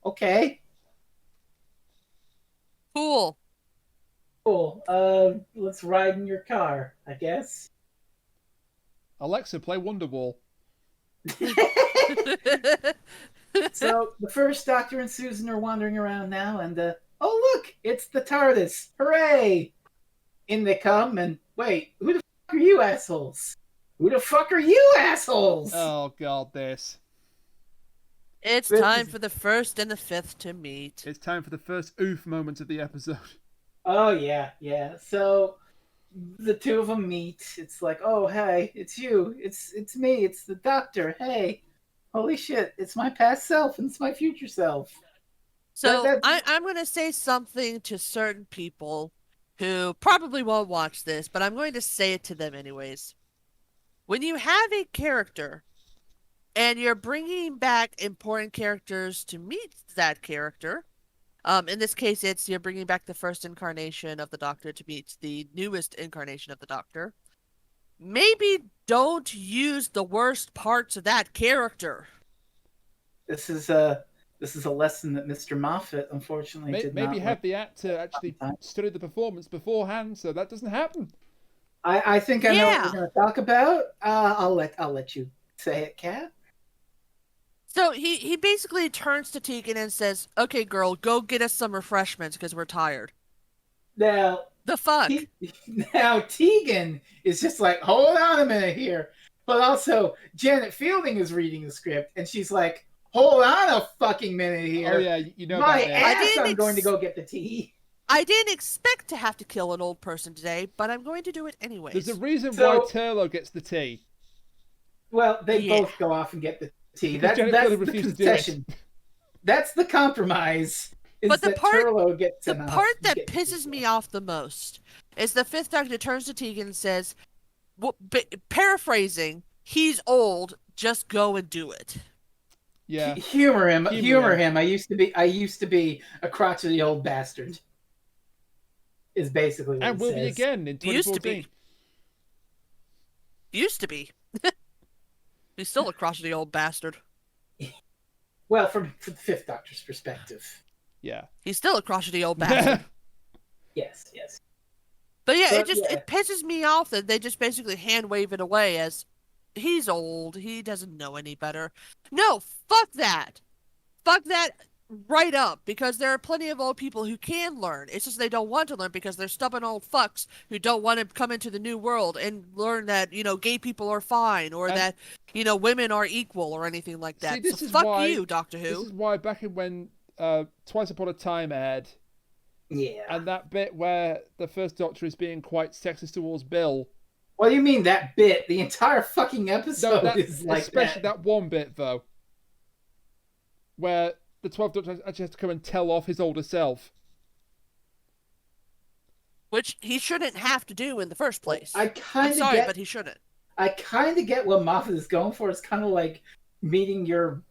okay, Cool. cool. Let's ride in your car, I guess. Alexa, play Wonderwall. So the First Doctor and Susan are wandering around now, and oh look, it's the TARDIS! Hooray! In they come, and wait, who the fuck are you assholes? Who the fuck are you assholes? Oh god, this. It's This time is- for the first and the fifth to meet. It's time for the first oof moment of the episode. Oh yeah. So the two of them meet. It's like, oh hey, it's you, it's me, it's the Doctor. Hey, holy shit, it's my past self and it's my future self. So that- I'm going to say something to certain people who probably won't watch this, but I'm going to say it to them anyways. When you have a character and you're bringing back important characters to meet that character, in this case, it's you're bringing back the first incarnation of the Doctor to meet the newest incarnation of the Doctor. Maybe don't use the worst parts of that character. This is a lesson that Mr. Moffat unfortunately did not. Maybe have the actor actually study the performance beforehand, so that doesn't happen. I think I know what Yeah. we're going to talk about. I'll let you say it, Kat. So he basically turns to Tegan and says, "Okay, girl, go get us some refreshments because we're tired." Now, The fuck? now Tegan is just like, hold on a minute here. But also, Janet Fielding is reading the script, and she's like, hold on a fucking minute here. Oh yeah, you know My about this. I ass, didn't I'm going to go get the tea. I didn't expect to have to kill an old person today, but I'm going to do it anyways. There's a reason So- why Turlo gets the tea. Well, they Yeah. both go off and get the tea. Because Janet That's Fielding the refused to do it. concession. That's the compromise. Is But the that part- Turlo gets The enough part to that get pisses the me tea. off the most is the Fifth Doctor turns to Tegan and says, paraphrasing, he's old, just go and do it. Yeah. Humor him. Humor Humor him. him. I used to be a crotchety old bastard. Is basically what And it will be says. again in Used to 2014. be. Used to be. He's still a crotchety old bastard. Well, from the Fifth Doctor's perspective. Yeah. He's still a crotchety old bastard. Yes. But yeah, But, yeah. it pisses me off that they just basically hand wave it away as he's old, he doesn't know any better. No, fuck that. Fuck that. right up, because there are plenty of old people who can learn. It's just they don't want to learn because they're stubborn old fucks who don't want to come into the new world and learn that, gay people are fine, or that, women are equal or anything like that. See, this So is fuck why, you, Doctor Who. This is why back in when Twice Upon a Time aired, Yeah. and that bit where the first Doctor is being quite sexist towards Bill. What do you mean that bit? The entire fucking episode is like especially that one bit, though, where the 12th Doctor actually has to come and tell off his older self. Which he shouldn't have to do in the first place. I kind of sorry, but he shouldn't. I kind of get what Moffat is going for. It's kind of like meeting your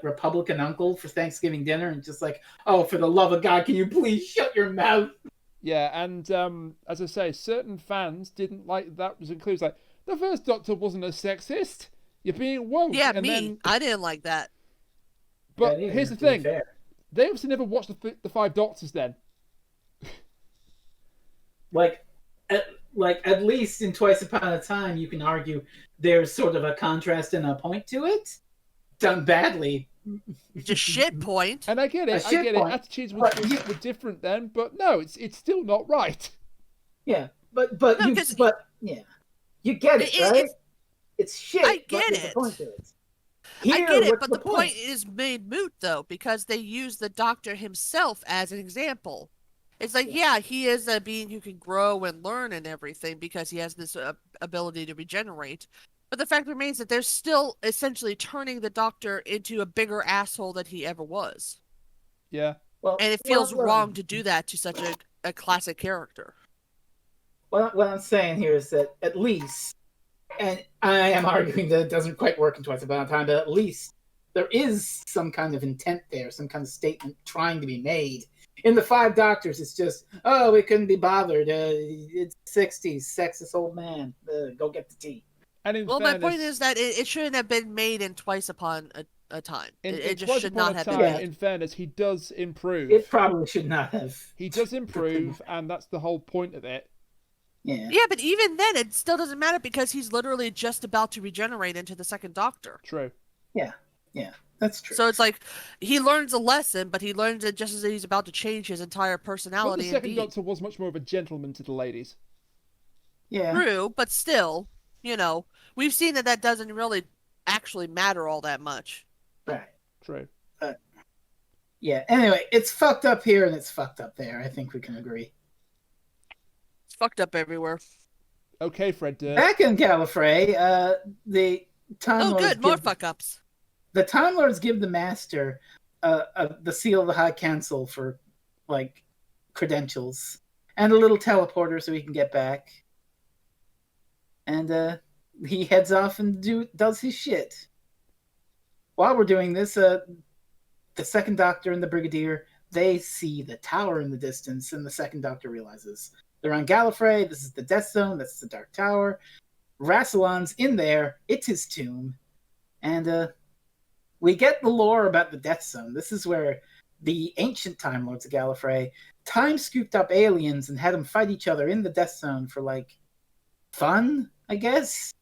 Republican uncle for Thanksgiving dinner and just like, oh, for the love of God, can you please shut your mouth? Yeah, and as I say, certain fans didn't like that. Was includes like the first Doctor wasn't a sexist. You're being woke. Yeah, and me. Then... I didn't like that. But here's the thing: they obviously never watched the Five Doctors. Then, at least in Twice Upon a Time, you can argue there's sort of a contrast and a point to it. Done badly. It's a shit point. And I get it. Attitudes were different then, but no, it's still not right. Yeah, but yeah, you get it, right? It's shit. I get it. I get it, but the point is made moot, though, because they use the Doctor himself as an example. It's like, yeah, he is a being who can grow and learn and everything because he has this ability to regenerate. But the fact remains that they're still essentially turning the Doctor into a bigger asshole than he ever was. Yeah. And it feels wrong to do that to such a classic character. What I'm saying here is that at least, and I am arguing that it doesn't quite work in Twice Upon a Time, but at least there is some kind of intent there, some kind of statement trying to be made. In the Five Doctors, it's just, oh, we couldn't be bothered. It's 60s, sexist old man. Go get the tea. And fairness, my point is that it shouldn't have been made in Twice Upon a Time. It just should not have been made. In fairness, he does improve. It probably should not have. He does improve, and that's the whole point of it. Yeah. Yeah, but even then, it still doesn't matter because he's literally just about to regenerate into the second Doctor. True. Yeah, that's true. So it's like he learns a lesson, but he learns it just as he's about to change his entire personality. But the second Doctor was much more of a gentleman to the ladies. Yeah. True, but still, we've seen that doesn't really actually matter all that much. Right. True. Yeah. Anyway, it's fucked up here and it's fucked up there. I think we can agree. It's fucked up everywhere. Okay, Fred Durst. Back in Gallifrey, the Time Lords more fuck ups. The Time Lords give the Master the seal of the High Council for credentials and a little teleporter so he can get back. And he heads off and does his shit. While we're doing this, the second Doctor and the Brigadier, they see the tower in the distance, and the second Doctor realizes they're on Gallifrey. This is the Death Zone. That's the Dark Tower. Rassilon's in there. It's his tomb. And we get the lore about the Death Zone. This is where the ancient Time Lords of Gallifrey time-scooped up aliens and had them fight each other in the Death Zone for, fun, I guess?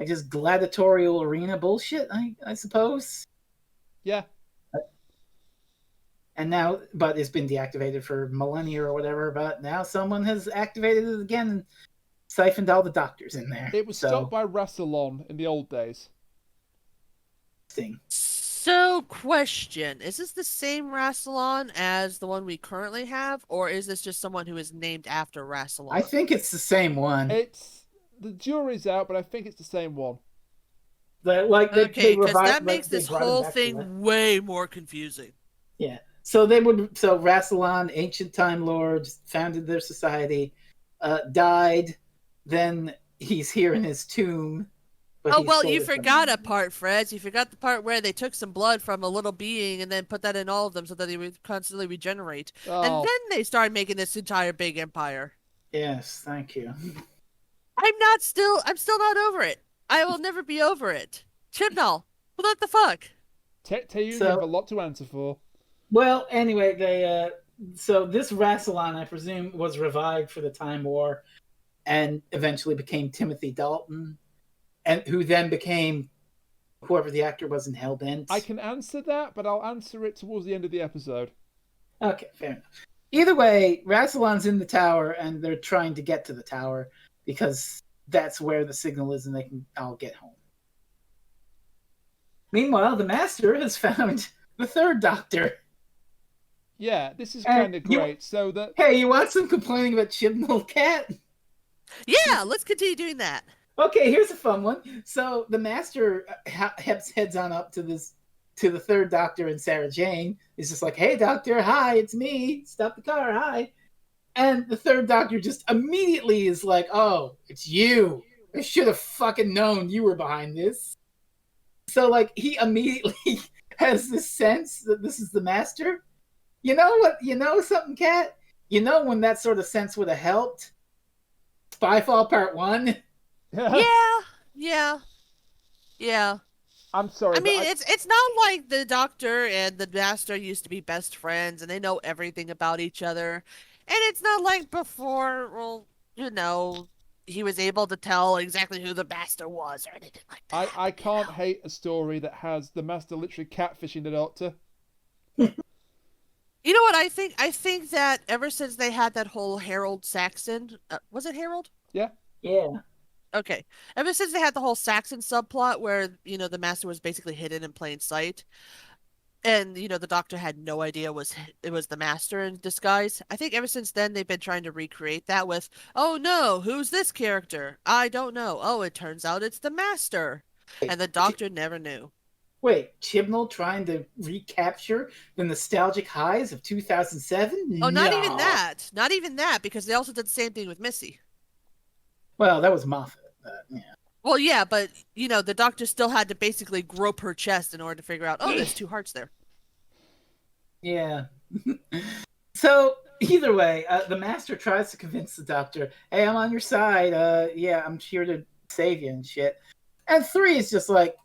Just gladiatorial arena bullshit, I suppose? Yeah. And now, but it's been deactivated for millennia or whatever, but now someone has activated it again and siphoned all the Doctors in there. It was stopped by Rassilon in the old days. So, question. Is this the same Rassilon as the one we currently have, or is this just someone who is named after Rassilon? I think it's the same one. The jury's out, but I think it's the same one. Okay, because that makes this whole thing way more confusing. Yeah. So Rassilon, ancient Time Lords, founded their society, died, then he's here in his tomb. You forgot a part, Fred. You forgot the part where they took some blood from a little being and then put that in all of them so that they would constantly regenerate. Oh. And then they started making this entire big empire. Yes, thank you. I'm still not over it. I will never be over it. Chibnall, what the fuck? You have a lot to answer for. Well, anyway, so this Rassilon, I presume, was revived for the Time War and eventually became Timothy Dalton, and who then became whoever the actor was in Hellbent? I can answer that, but I'll answer it towards the end of the episode. Okay, fair enough. Either way, Rassilon's in the tower, and they're trying to get to the tower because that's where the signal is, and they can all get home. Meanwhile, the Master has found the third Doctor. Yeah, this is kind of great. Hey, you want some complaining about Chibnall Cat? Yeah, let's continue doing that. Okay, here's a fun one. So the Master heads on up to the third Doctor and Sarah Jane. He's just like, "Hey, Doctor, hi, it's me. Stop the car, hi." And the third Doctor just immediately is like, "Oh, it's you. I should have fucking known you were behind this." So, like, he immediately has this sense that this is the Master. You know what? You know something, Kat? You know when that sort of sense would have helped? Spyfall Part 1? Yeah. I'm sorry. I mean, it's not like the Doctor and the Master used to be best friends and they know everything about each other. And it's not like before, well, you know, he was able to tell exactly who the Master was or anything like that. I can't hate a story that has the Master literally catfishing the Doctor. You know what I think? I think that ever since they had that whole Harold Saxon, was it Harold? Yeah. Okay. Ever since they had the whole Saxon subplot where, you know, the Master was basically hidden in plain sight, and, you know, the Doctor had no idea it was the Master in disguise. I think ever since then they've been trying to recreate that with, "Oh no, who's this character? I don't know. Oh, it turns out it's the Master." And the Doctor never knew. Wait, Chibnall trying to recapture the nostalgic highs of 2007? Oh, No. not even that. Not even that, because they also did the same thing with Missy. Well, that was Moffat. Yeah. Well, yeah, but, you know, the Doctor still had to basically grope her chest in order to figure out, oh, there's 2 hearts there. Yeah. So, either way, the Master tries to convince the Doctor, "Hey, I'm on your side. Yeah, I'm here to save you and shit." And 3 is just like,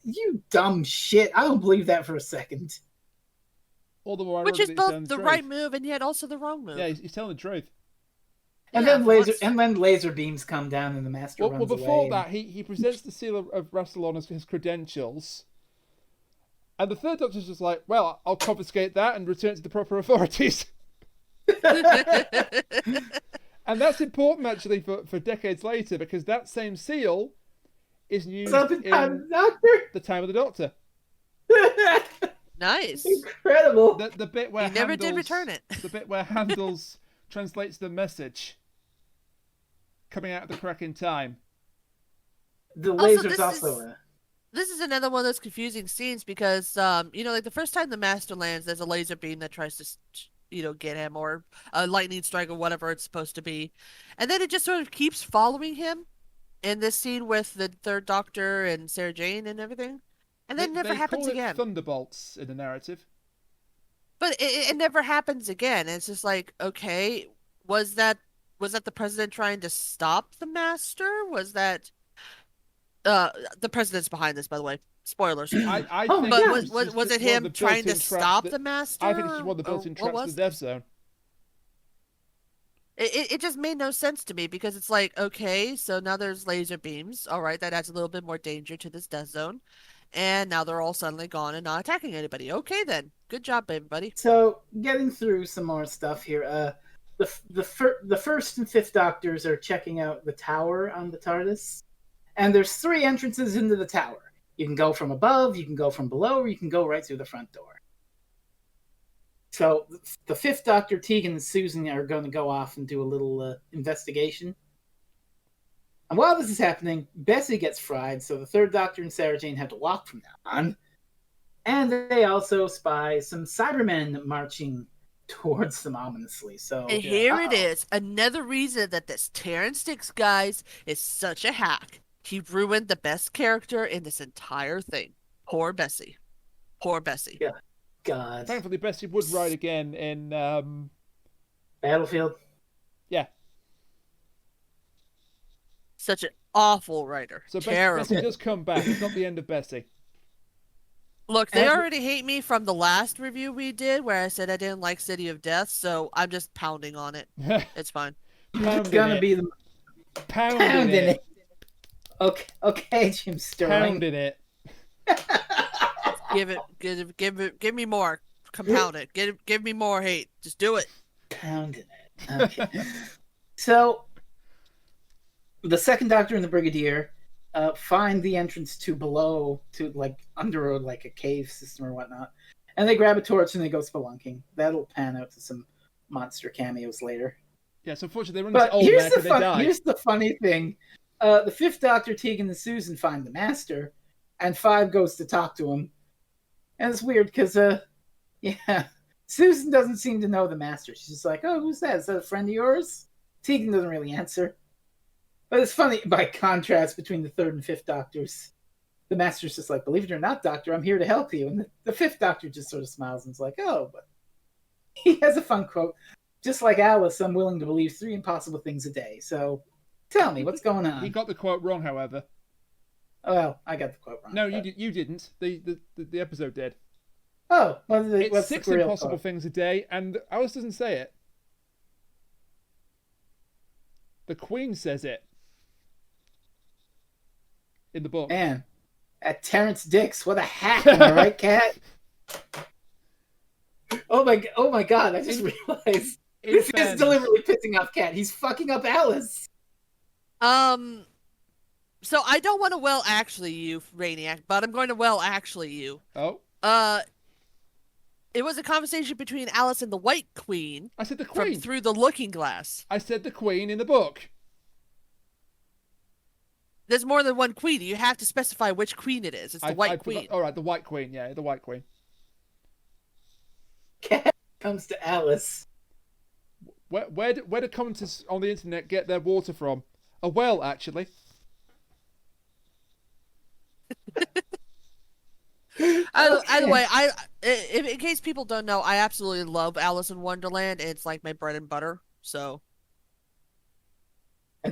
"You dumb shit. I don't believe that for a second." All the more Which is both the truth. right move and yet also the wrong move. Yeah, he's telling the truth. And then laser beams come down and the Master runs away. Well, before that, he presents the seal of Rassilon as his credentials. And the third Doctor's just like, "Well, I'll confiscate that and return it to the proper authorities." And that's important, actually, for decades later, because that same seal is used in the time of the Doctor. Nice. Incredible. The bit where he never did return it. The bit where Handels translates the message coming out at the correct in time. The laser's also This is another one of those confusing scenes because, you know, like the first time the Master lands, there's a laser beam that tries to, you know, get him, or a lightning strike or whatever it's supposed to be. And then it just sort of keeps following him in this scene with the third Doctor and Sarah Jane and everything. And then it never happens again. Thunderbolts in the narrative. But it never happens again. And it's just like, okay, was that the President trying to stop the Master? Was that the President's behind this, by the way. Spoilers. I think was it him trying to stop the Master? I think it's just one of the built-in traps to the Death Zone. It just made no sense to me because it's like, okay, so now there's laser beams. All right, that adds a little bit more danger to this Death Zone. And now they're all suddenly gone and not attacking anybody. Okay, then. Good job, everybody. So, getting through some more stuff here. The first and fifth Doctors are checking out the tower on the TARDIS. And there's 3 entrances into the tower. You can go from above, you can go from below, or you can go right through the front door. So the fifth Doctor, Tegan, and Susan are going to go off and do a little investigation. And while this is happening, Bessie gets fried, so the third Doctor and Sarah Jane have to walk from now on. And they also spy some Cybermen marching towards them ominously. So and here it is, another reason that this Terrence Dix guys is such a hack. He ruined the best character in this entire thing. Poor Bessie. Poor Bessie. Yeah. God. Thankfully, Bessie would ride again in Battlefield. Yeah. Such an awful writer. So terrible. Bessie does come back. It's not the end of Bessie. Look, they already hate me from the last review we did where I said I didn't like City of Death, so I'm just pounding on it. It's fine. It's gonna be the pounding it. Okay, Jim Sterling. Pounding it. Give me more. Compound it. Give me more hate. Just do it. Pounding it. Okay. So, the second Doctor and the Brigadier find the entrance to below, to like under like a cave system or whatnot, and they grab a torch and they go spelunking. That'll pan out to some monster cameos later. Yes, unfortunately, they run But into old man, they die. here's the funny thing. The fifth Doctor, Tegan, and Susan find the Master, and Five goes to talk to him. And it's weird because, Susan doesn't seem to know the Master. She's just like, oh, who's that? Is that a friend of yours? Tegan doesn't really answer. But it's funny, by contrast between the third and fifth Doctors. The Master's just like, believe it or not, Doctor, I'm here to help you. And the fifth Doctor just sort of smiles and is like, oh, but he has a fun quote. Just like Alice, I'm willing to believe 3 impossible things a day. So tell me, what's going on? He got the quote wrong, however. Well, I got the quote wrong. No, you didn't. The episode did. Oh, It's what's 6 impossible things a day, and Alice doesn't say it. The Queen says it in the book. Man, at Terrence Dix, what a hack! Am I right, Cat? Oh my God! I just realized this is deliberately pissing off Cat. He's fucking up Alice. So I don't want to actually you, Rainiac, but I'm going to actually you. Oh. It was a conversation between Alice and the White Queen. I said the Queen. From Through the Looking Glass. I said the Queen in the book. There's more than one queen. You have to specify which queen it is. It's the White Queen. All right, the White Queen. Yeah, the White Queen. Cat comes to Alice. Where do commenters on the internet get their water from? A well, actually. Either way, in case people don't know, I absolutely love Alice in Wonderland. It's like my bread and butter. So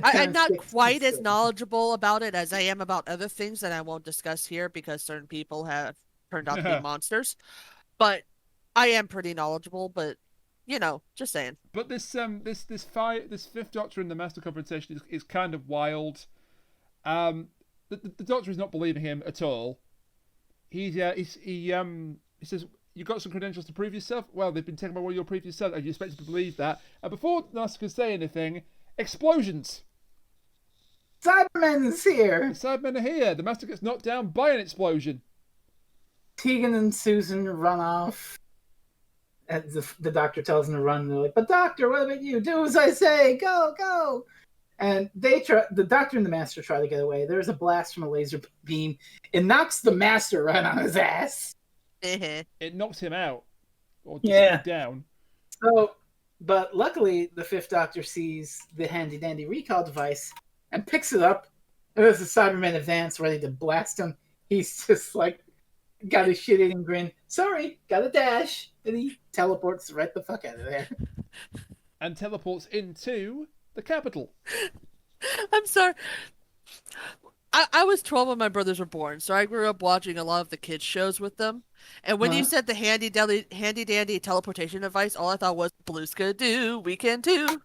I'm not quite as knowledgeable about it as I am about other things that I won't discuss here because certain people have turned out to be monsters. But I am pretty knowledgeable. But just saying. But this fifth Doctor and the Master confrontation is kind of wild. The Doctor is not believing him at all. He says, you got some credentials to prove yourself? Well, they've been taken by one of your previous selves. Are you expected to believe that? And before the Master can say anything, explosions. Cybermen is here. The Cybermen are here. The Master gets knocked down by an explosion. Tegan and Susan run off. And the Doctor tells them to run. And they're like, but Doctor, what about you? Do as I say. Go, go. And the Doctor and the Master try to get away. There's a blast from a laser beam. It knocks the Master right on his ass. It knocks him out. Or just down. So, but luckily, the fifth Doctor sees the handy-dandy recall device and picks it up. And there's a Cyberman advance ready to blast him. He's just like, got a shit-eating grin. Sorry, got a dash. And he teleports right the fuck out of there. And teleports into the capital. I'm sorry. I was 12 when my brothers were born, so I grew up watching a lot of the kids' shows with them. And when you said the handy dandy teleportation device, all I thought was Blueska do, we can too.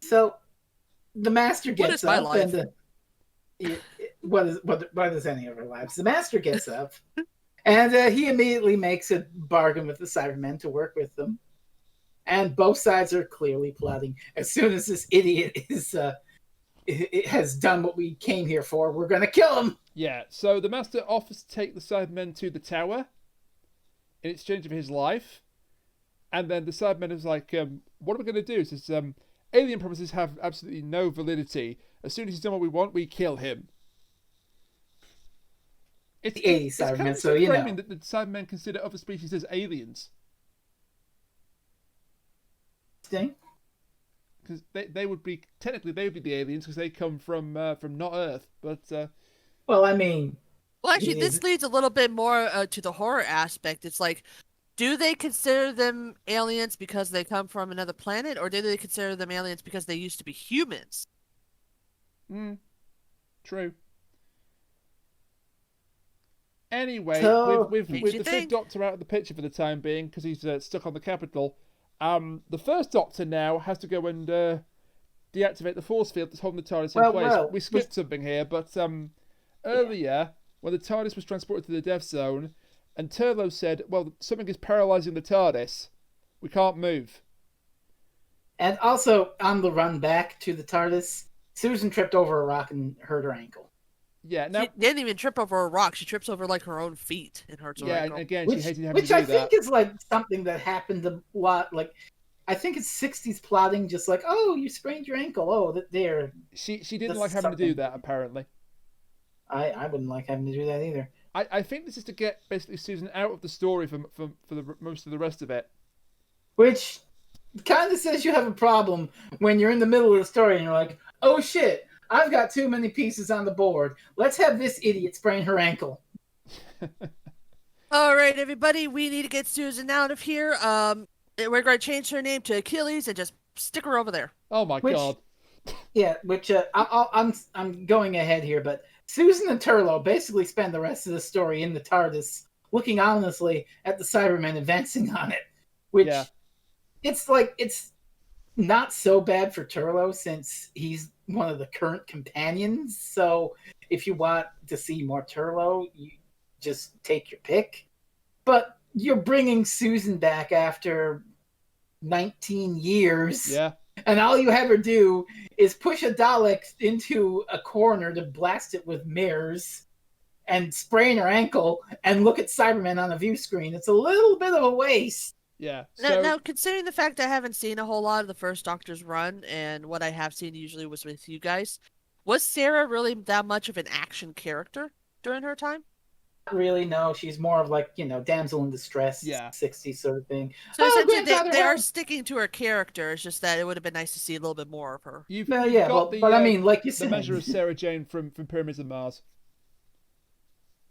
So the Master gets up. What is my life? What is any of our lives? The Master gets up. And he immediately makes a bargain with the Cybermen to work with them. And both sides are clearly plotting. As soon as this idiot has done what we came here for, we're going to kill him. Yeah, so the Master offers to take the Cybermen to the tower in exchange for his life. And then the Cybermen is like, what are we going to do? He says, alien promises have absolutely no validity. As soon as he's done what we want, we kill him. It's the 80s Cybermen, so you know. That the Cybermen consider other species as aliens. Because they would be, technically, they would be the aliens because they come from not Earth. But well, I mean, well, actually, this leads a little bit more to the horror aspect. It's like, do they consider them aliens because they come from another planet, or do they consider them aliens because they used to be humans? True. Anyway, so, with the fifth Doctor out of the picture for the time being because he's stuck on the capital, the first Doctor now has to go and deactivate the force field that's holding the TARDIS in Well, place. well, We skipped something here, but earlier, when the TARDIS was transported to the death zone, and Turlo said, well, something is paralysing the TARDIS. We can't move. And also, on the run back to the TARDIS, Susan tripped over a rock and hurt her ankle. Yeah, now... She didn't even trip over a rock. She trips over, like, her own feet and hurts her ankle. And again, she hated having which to do I think that. is, like, something that happened a lot, like... I think it's 60s plotting, just like, oh, you sprained your ankle. Oh, there. She didn't like having to do that, apparently. I wouldn't like having to do that either. I think this is to get basically Susan out of the story for the most of the rest of it. Which kind of says you have a problem when you're in the middle of the story and you're like, oh shit, I've got too many pieces on the board. Let's have this idiot sprain her ankle. All right, everybody, we need to get Susan out of here. We're going to change her name to Achilles and just stick her over there. Oh my god. Yeah, I'm going ahead here, but Susan and Turlo basically spend the rest of the story in the TARDIS looking ominously at the Cybermen advancing on it. Which, it's not so bad for Turlo since he's one of the current companions. So if you want to see more Turlo, you just take your pick. But you're bringing Susan back after 19 years. Yeah. And all you have her do is push a Dalek into a corner to blast it with mirrors and sprain her ankle and look at Cybermen on a view screen. It's a little bit of a waste. Yeah. Now, considering the fact I haven't seen a whole lot of the first Doctor's run, and what I have seen usually was with you guys, was Sarah really that much of an action character during her time? Not really, no. She's more of like, damsel in distress, 60s sort of thing. So essentially, they are sticking to her character. It's just that it would have been nice to see a little bit more of her. But I mean, like you said, the measure of Sarah Jane from Pyramids of Mars.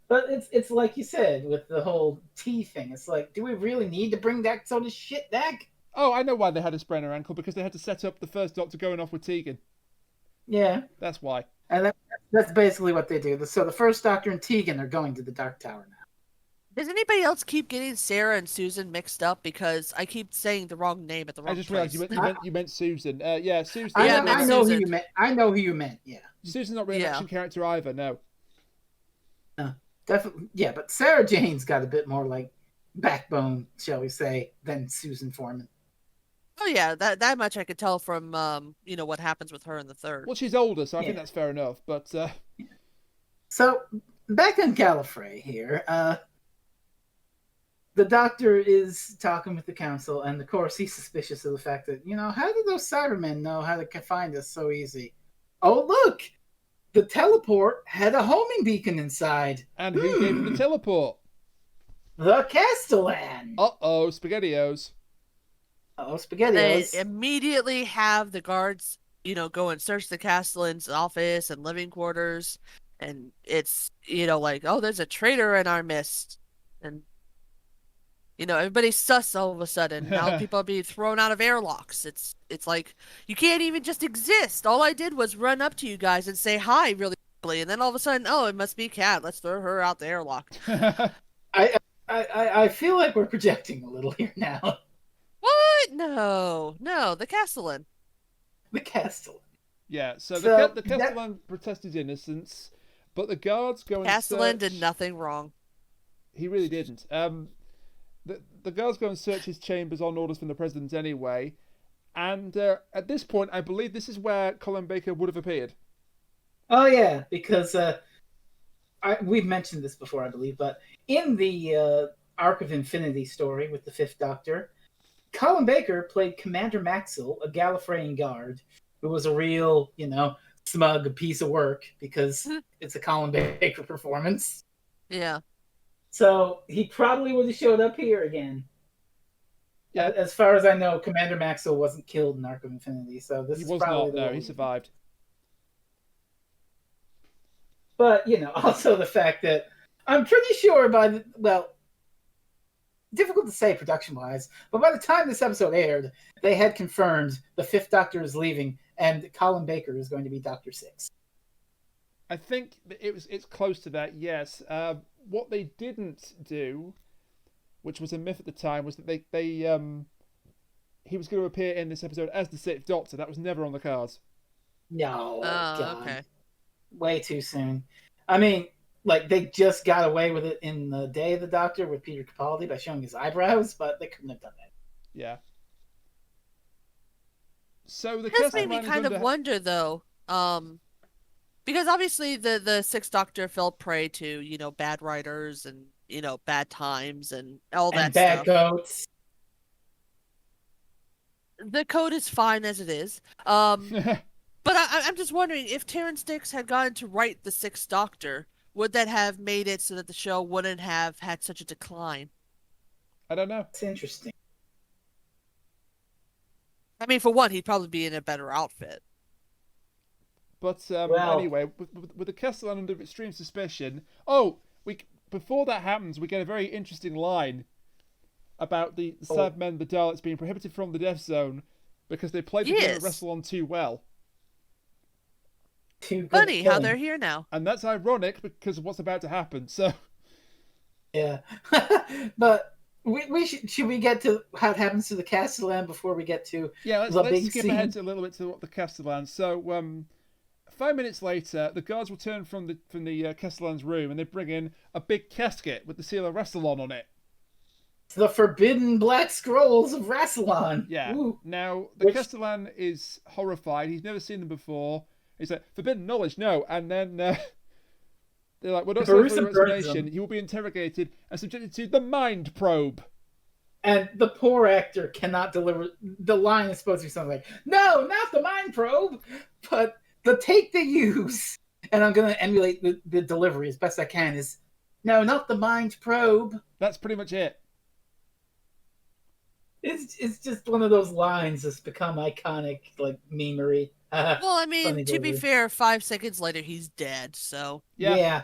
But it's like you said with the whole tea thing. It's like, do we really need to bring that sort of shit back? Oh, I know why they had to sprain her ankle, because they had to set up the first Doctor going off with Tegan. Yeah. That's why. And that's basically what they do. So the first Doctor and Tegan are going to the Dark Tower now. Does anybody else keep getting Sarah and Susan mixed up? Because I keep saying the wrong name at the wrong place. I just realized you meant Susan. Yeah, Susan. I know who you meant. I know who you meant, yeah. Susan's not really an action character either, no. Definitely, yeah, but Sarah Jane's got a bit more like backbone, shall we say, than Susan Foreman. Oh yeah, that much I could tell from what happens with her in the third. Well, she's older, so I think that's fair enough. But so back on Gallifrey here, the Doctor is talking with the Council, and of course he's suspicious of the fact that how did those Cybermen know how to find us so easy? Oh look! The teleport had a homing beacon inside. And who gave him the teleport? The Castellan. Uh-oh, SpaghettiOs. Oh, SpaghettiOs. They immediately have the guards, go and search the Castellan's office and living quarters. And it's, like, oh, there's a traitor in our midst. And, everybody's sus all of a sudden. Now people are being thrown out of airlocks. It's like, you can't even just exist. All I did was run up to you guys and say hi really quickly. And then all of a sudden, oh, it must be Kat. Let's throw her out the airlock. I feel like we're projecting a little here now. What? No, the Castellan. The Castellan. Yeah, so the Castellan protests his innocence, but the guards go and Castellan did nothing wrong. He really didn't. The guards go and search his chambers on orders from the president anyway, and at this point, I believe this is where Colin Baker would have appeared. Oh yeah, because we've mentioned this before, I believe, but in the Arc of Infinity story with the Fifth Doctor, Colin Baker played Commander Maxwell, a Gallifreyan guard, who was a real, smug piece of work because it's a Colin Baker performance. Yeah. So he probably would have showed up here again. Yeah. As far as I know, Commander Maxwell wasn't killed in Arc of Infinity, so this is probably not. No, he survived. But also the fact that I'm pretty sure difficult to say production-wise, but by the time this episode aired, they had confirmed the Fifth Doctor is leaving and Colin Baker is going to be Doctor 6. I think it's close to that, yes. What they didn't do, which was a myth at the time, was that he was going to appear in this episode as the Sixth Doctor. That was never on the cards. No, Oh, God. okay. Way too soon. I mean, like, they just got away with it in the Day of the Doctor with Peter Capaldi by showing his eyebrows, but they couldn't have done that. Yeah. So the This cast made me line is kind of under. wonder, though, because obviously the Sixth Doctor fell prey to, bad writers and, bad times and all And that bad stuff. goats. The code is fine as it is. But I'm just wondering, if Terrence Dicks had gotten to write the Sixth Doctor, would that have made it so that the show wouldn't have had such a decline? I don't know. It's interesting. I mean, for one, he'd probably be in a better outfit. But Well- anyway, with the Castellan under extreme suspicion. Before that happens, we get a very interesting line about the Cybermen, the Daleks, being prohibited from the Death Zone because they played the game at Wrestle-On too well. Too good Funny at how killing. they're here now. And that's ironic because of what's about to happen. So Yeah. But should we get to how it happens to the Castellan before we get to yeah, the let's big skip scene? ahead a little bit to the Castellan. So 5 minutes later, the guards return from the Castellan's room and they bring in a big casket with the seal of Wrestle-On on it. The forbidden black scrolls of Rassilon. Yeah. Ooh. Now, the Castellan is horrified. He's never seen them before. He's like, forbidden knowledge, no. And then they're like, we're not sorry for your explanation. He will be interrogated and subjected to the mind probe. And the poor actor cannot deliver. The line is supposed to be something like, no, not the mind probe, but the take they use. And I'm going to emulate the delivery as best I can is, no, not the mind probe. That's pretty much it. It's just one of those lines that's become iconic, like memery. Well, I mean, Funny to be delivery. fair, 5 seconds later, he's dead, so... Yeah.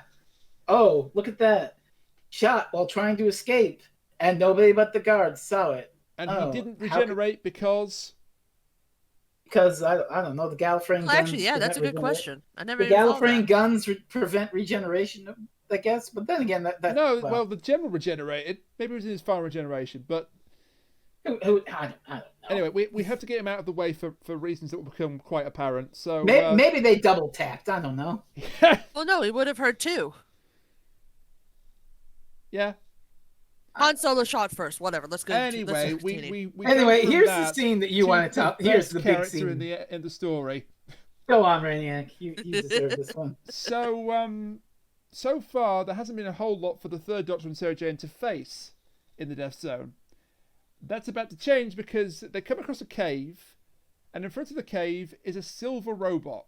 Oh, look at that. Shot while trying to escape. And nobody but the guards saw it. And he didn't regenerate because... Because, I don't know, the Gallifreyan guns... Well, actually, yeah, that's a good question. I never The even thought of Gallifreyan that. guns prevent regeneration, I guess. But then again, well, the general regenerated. Maybe it was in his final regeneration, but... I don't know. Anyway, we have to get him out of the way for reasons that will become quite apparent. So maybe they double tapped. I don't know. Well, no, he would have heard too. Yeah. Han Solo shot first. Whatever. Let's go. Anyway, let's we anyway, go from here's that the scene that you want to tell. the Here's best the big character scene. in the story. Go on, Rainiac. You deserve this one. So far there hasn't been a whole lot for the Third Doctor and Sarah Jane to face in the Death Zone. That's about to change because they come across a cave, and in front of the cave is a silver robot.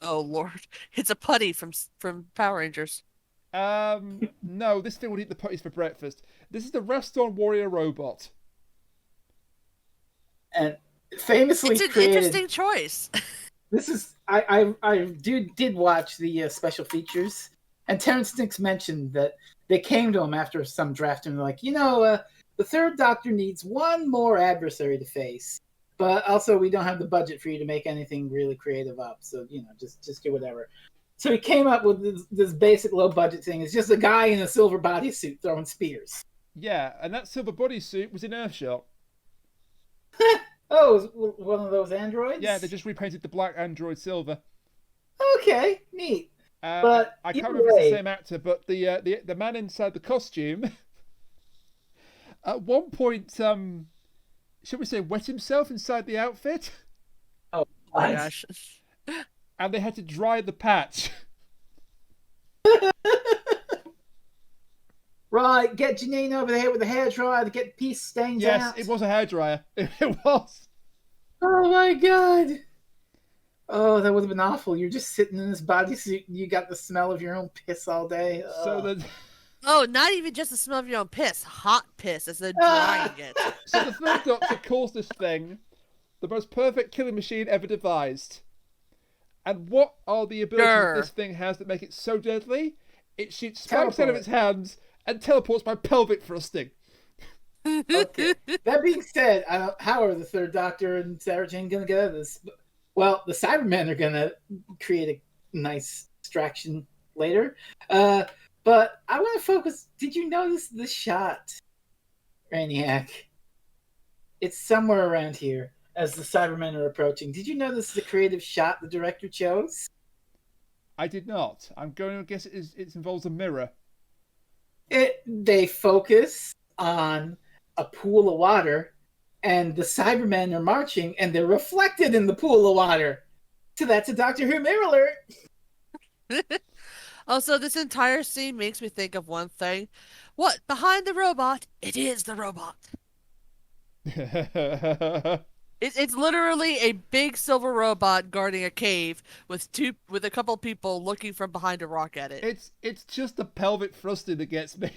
Oh Lord, it's a putty from Power Rangers. No, this thing would eat the putties for breakfast. This is the Reston Warrior robot. And famously It's an created. interesting choice. This is I did watch the special features, and Terrence Dicks mentioned that they came to him after some draft and they're like, the Third Doctor needs one more adversary to face, but also we don't have the budget for you to make anything really creative up, so just do whatever. So he came up with this basic low budget thing. It's just a guy in a silver bodysuit throwing spears. Yeah, and that silver bodysuit was in Earthshot. Oh, it was one of those androids? Yeah, they just repainted the black android silver. Okay, neat. But I can't remember if it's the same actor, but the man inside the costume at one point, should we say, wet himself inside the outfit, Oh my gosh. and they had to dry the patch. Right, get Janine over there with the hairdryer to get piece stains out. Yes, it was a hairdryer. It was. Oh my god. Oh, that would have been awful. You're just sitting in this bodysuit and you got the smell of your own piss all day. Oh, not even just the smell of your own piss. Hot piss as they're drying it. So the Third Doctor calls this thing the most perfect killing machine ever devised. And what are the abilities this thing has that make it so deadly? It shoots spikes out of its hands and teleports by pelvic thrusting. Okay. That being said, how are the Third Doctor and Sarah Jane going to get out of this? Well, the Cybermen are going to create a nice distraction later. But I want to focus. Did you notice the shot, Rainiac? It's somewhere around here. as the Cybermen are approaching. Did you know this is a creative shot the director chose? I did not. I'm going to guess it involves a mirror. They focus on a pool of water, and the Cybermen are marching, and they're reflected in the pool of water. So that's a Doctor Who mirror alert. Also, this entire scene makes me think of one thing. What? Behind the robot? It is the robot. It's literally a big silver robot guarding a cave with a couple people looking from behind a rock at it. It's just the pelvic thrusting that gets me.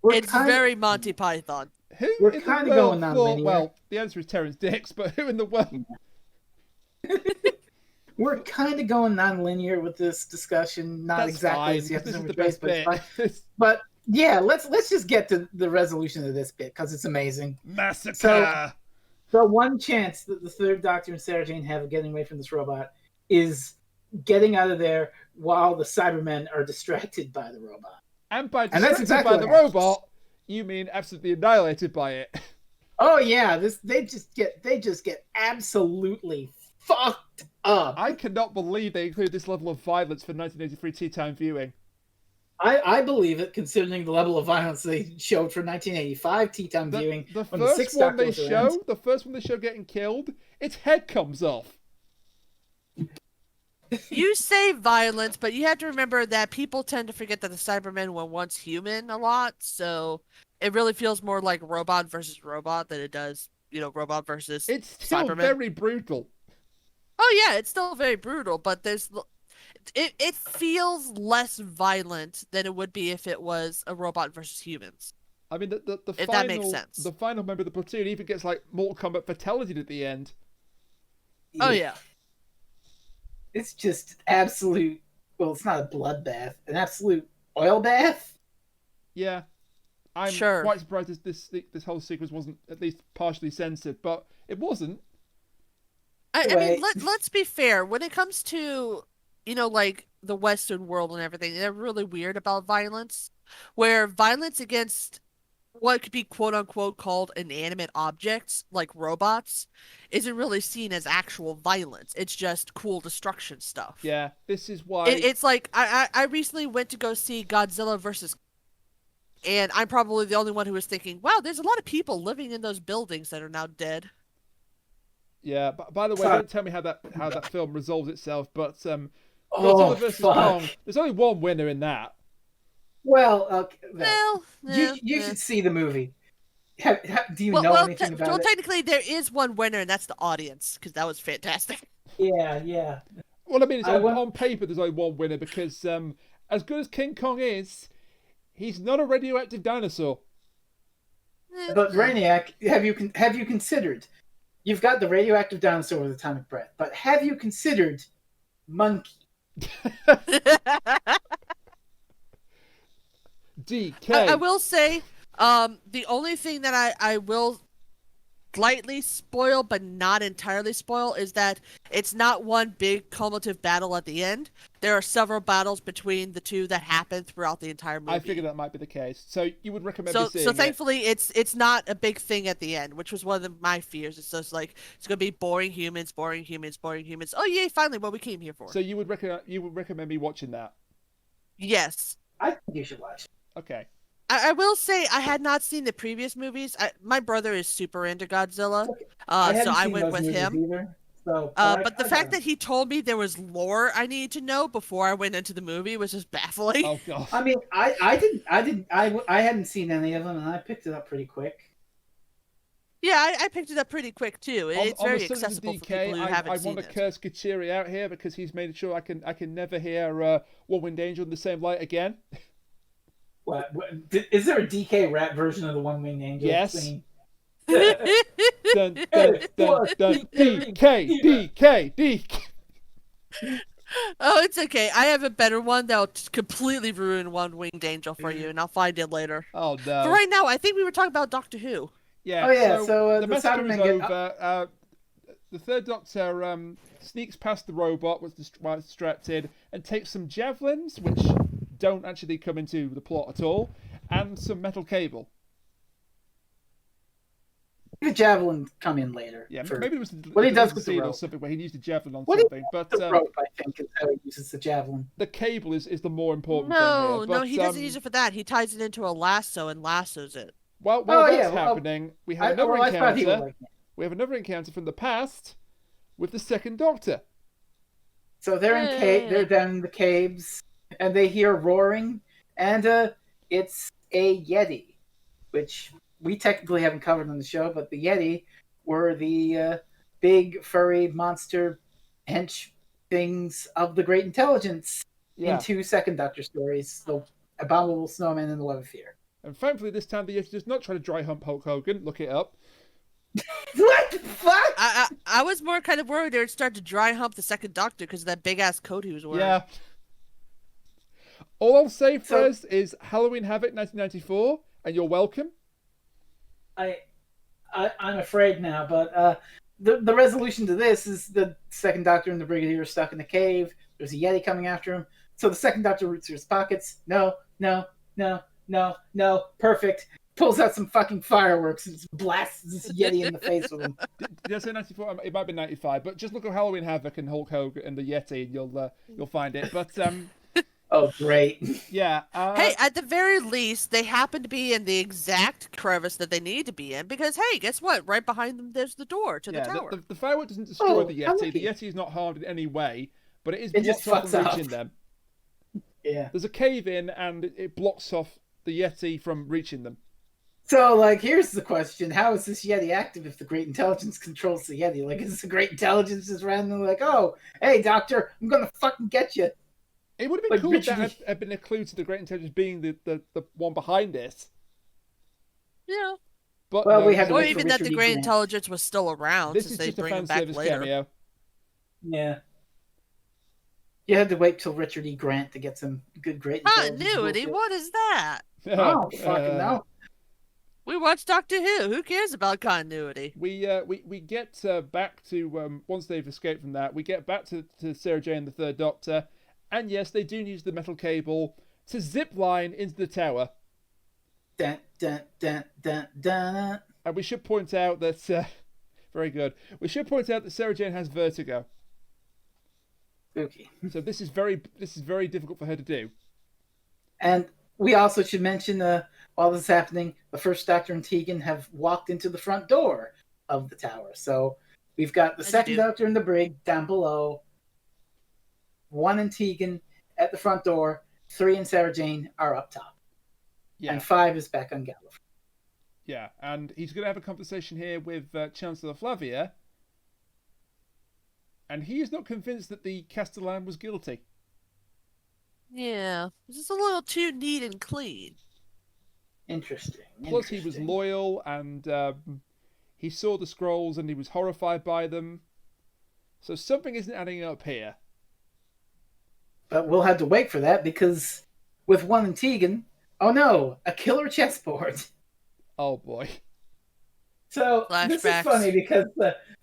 It's very Monty Python. Who We're in the kinda world going on thought, linear. well, the answer is Terrence Dicks, but who in the world? We're kind of going non-linear with this discussion. Not That's exactly fine, as the 'cause this is episode the was best based, but it's bit. fine. But yeah, let's just get to the resolution of this bit because it's amazing. Massacre! The one chance that the third Doctor and Sarah Jane have of getting away from this robot is getting out of there while the Cybermen are distracted by the robot. And by And that's distracted exactly by the what happens. robot, you mean absolutely annihilated by it. Oh yeah, they just get absolutely fucked up. I cannot believe they include this level of violence for 1983 tea time viewing. I believe it, considering the level of violence they showed for 1985 tea time viewing. The when first Sixth one Doctor they was around. show getting killed, its head comes off. You say violence, but you have to remember that people tend to forget that the Cybermen were once human a lot, so it really feels more like robot versus robot than it does, robot versus It's still Cybermen. very brutal. Oh yeah, it's still very brutal, but it feels less violent than it would be if it was a robot versus humans. I mean, the If final, that makes sense. The final member of the platoon even gets like Mortal Kombat fatality at the end. Oh yeah. It's just absolute. Well, it's not a bloodbath, an absolute oil bath. Yeah, I'm Sure. quite surprised this whole sequence wasn't at least partially censored, but it wasn't. I Anyway. mean, let's be fair. When it comes to, like the Western world and everything, they're really weird about violence. Where violence against what could be quote unquote called inanimate objects, like robots, isn't really seen as actual violence. It's just cool destruction stuff. Yeah, this is why. It's like I recently went to go see Godzilla versus, and I'm probably the only one who was thinking, wow, there's a lot of people living in those buildings that are now dead. Yeah, but by the way, don't tell me how that film resolves itself. But Godzilla Oh, vs fuck. Kong, there's only one winner in that. Well, okay, Well, you should see the movie. Do you Well, know well, anything about it? technically there is one winner, and that's the audience, because that was fantastic. Yeah. Well, I mean, it's I want- on paper there's only one winner because as good as King Kong is, he's not a radioactive dinosaur. But Brainiac, have you considered? You've got the radioactive dinosaur with atomic breath, but have you considered monkey? DK. I will say, the only thing that I will slightly spoil, but not entirely spoil, is that it's not one big cumulative battle at the end. There are several battles between the two that happen throughout the entire movie. I figured that might be the case. So you would recommend me seeing So it? thankfully, it's not a big thing at the end, which was one of my fears. It's just like it's gonna be boring humans, boring humans, boring humans. Oh yay! Finally, what we came here for. So you would recommend me watching that? Yes. I think you should watch it. Okay. I will say I had not seen the previous movies. My brother is super into Godzilla, haven't so I seen went those with movies him. Either, so, But the fact that he told me there was lore I needed to know before I went into the movie was just baffling. Oh god. I mean, I hadn't seen any of them, and I picked it up pretty quick. Yeah, I picked it up pretty quick too. It's on very the subject of accessible for DK, people who haven't I seen want to it. curse Kachiri out here because he's made sure I can never hear One Winged Angel in the same light again. What is there a DK rap version of the One Winged Angel? Yes. Singing? Dun, dun, dun, dun. DK, DK. Oh, it's okay. I have a better one that'll completely ruin One Winged Angel for you, and I'll find it later. Oh no. But right now, I think we were talking about Doctor Who. Yeah. Oh, yeah, so, the the massacre is Cybermen get over. The third Doctor sneaks past the robot, was distracted, and takes some javelins, which don't actually come into the plot at all, and some metal cable. The javelin come in later. Yeah, for maybe it was what he does the with the scene or rope. something where he used a javelin on What he something. But The rope, I think, is how he uses the javelin. the cable is the more important thing No, here. no, But, he doesn't use it for that. He ties it into a lasso and lassos it. While Oh, that's yeah, well, happening, we have another I thought he would encounter. like it. We have another encounter from the past with the Second Doctor. So they're down in the caves, and they hear roaring, and it's a Yeti, which we technically haven't covered on the show, but the Yeti were the big furry monster hench things of the Great Intelligence Yeah. in 2 Second Doctor stories, the Abominable Snowman and the Web of Fear. And thankfully, this time the Yeti does not try to dry hump Hulk Hogan. Look it up. What the fuck? I was more kind of worried they would start to dry hump the Second Doctor because of that big ass coat he was wearing. Yeah. All I'll say first is Halloween Havoc 1994, and you're welcome. I'm afraid now, but the resolution to this is the Second Doctor and the Brigadier are stuck in the cave. There's a Yeti coming after him. So the Second Doctor roots through his pockets. No. Perfect. Pulls out some fucking fireworks and just blasts this Yeti in the face with them. Did I say 94? It might be 95, but just look at Halloween Havoc and Hulk Hogan and the Yeti, and you'll find it. But Oh, great. yeah. Hey, at the very least, they happen to be in the exact crevice that they need to be in because, hey, guess what? Right behind them, there's the door to the tower. The firework doesn't destroy the how Yeti. lucky. The Yeti is not harmed in any way, but it is It just blocked off from fucks reaching up. them. Yeah. There's a cave in, and it blocks off the Yeti from reaching them. So, like, here's the question. How is this Yeti active if the Great Intelligence controls the Yeti? Like, is the Great Intelligence just randomly like, oh, hey, Doctor, I'm gonna fucking get you? It would have been Like cool if Richard- that had been a clue to the Great Intelligence being the one behind it. Yeah. But Well, no, we had to Or wait for even that the Richard E. Great Grant. Intelligence was still around this since is they just a bring him fan back service later. cameo. Yeah. You had to wait till Richard E. Grant to get some good Great Intelligence Continuity? bullshit. What is that? Oh, fucking no. We watch Doctor Who. Who cares about continuity? We get back to once they've escaped from that, we get back to Sarah Jane and the Third Doctor, and yes, they do use the metal cable to zip line into the tower. Dun, dun, dun, dun, dun. And we should point out that very good. We should point out that Sarah Jane has vertigo, Spooky. so this is very difficult for her to do. And we also should mention, while this is happening, the First Doctor and Tegan have walked into the front door of the tower. So we've got the As you Second do. Doctor in the brig down below, 1 and Tegan at the front door, 3 and Sarah Jane are up top, Yeah, and 5 is back on Gallifrey. yeah, and he's going to have a conversation here with Chancellor Flavia, and he is not convinced that the Castellan was guilty. Yeah. This is a little too neat and clean. Interesting. Plus, he was interesting. loyal, and he saw the scrolls, and he was horrified by them. So something isn't adding up here. But we'll have to wait for that because with 1 and Tegan, oh no, a killer chessboard. Oh boy. So this is Flashbacks. funny because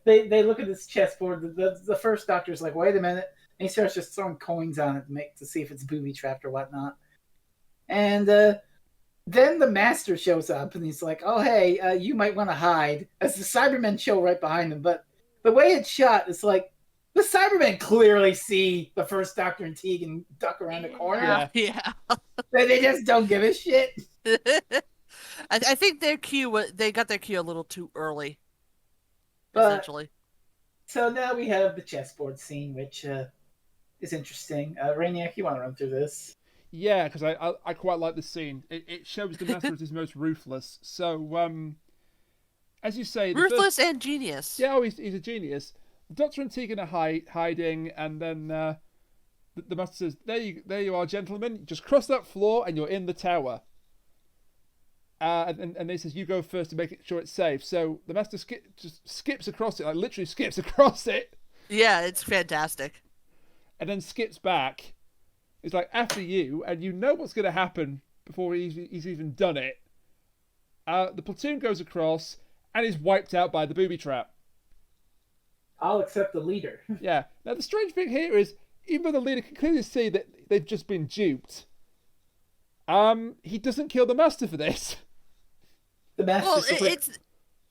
they look at this chessboard. The First Doctor's like, wait a minute. And he starts just throwing coins on it to see if it's booby trapped or whatnot. And then the Master shows up and he's like, oh, hey, you might want to hide. As the Cybermen show right behind him. But the way it's shot, it's like the Cybermen clearly see the First Doctor and Tegan duck around the corner. Yeah. Yeah. They just don't give a shit. I think they got their cue a little too early. But- Essentially. So now we have the chessboard scene, which is interesting. Rainiac, you want to run through this? Yeah, because I quite like this scene. It shows the Master as his most ruthless. So, as you say... Ruthless and genius. Yeah, he's a genius. Doctor and Tegan are hiding, and then the Master says, there you are, gentlemen. Just cross that floor, and you're in the tower. And they says, you go first to make sure it's safe. So the Master just skips across it, like literally skips across it, Yeah, it's fantastic. and then skips back. It's like, after you, and you know what's going to happen before he's even done it. The platoon goes across and is wiped out by the booby trap. I'll accept the leader. Yeah. Now, the strange thing here is, even though the leader can clearly see that they've just been duped, he doesn't kill the Master for this. The Master. Well, it's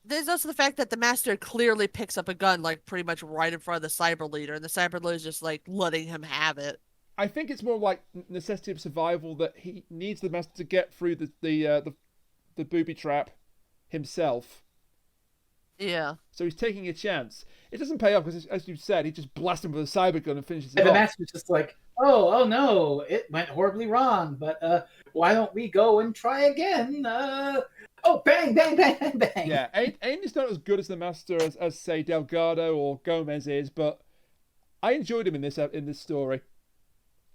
there's also the fact that the Master clearly picks up a gun, like, pretty much right in front of the Cyber Leader, and the Cyber Leader is just, like, letting him have it. I think it's more like necessity of survival that he needs the Master to get through the booby trap himself. Yeah. So he's taking a chance. It doesn't pay off because, as you said, he just blasts him with a cyber gun and finishes it And the off. Master's just like, oh no, it went horribly wrong, but why don't we go and try again? Oh, bang, bang, bang, bang, bang. Yeah, Ain is not as good as the Master as say Delgado or Gomez is, but I enjoyed him in this story.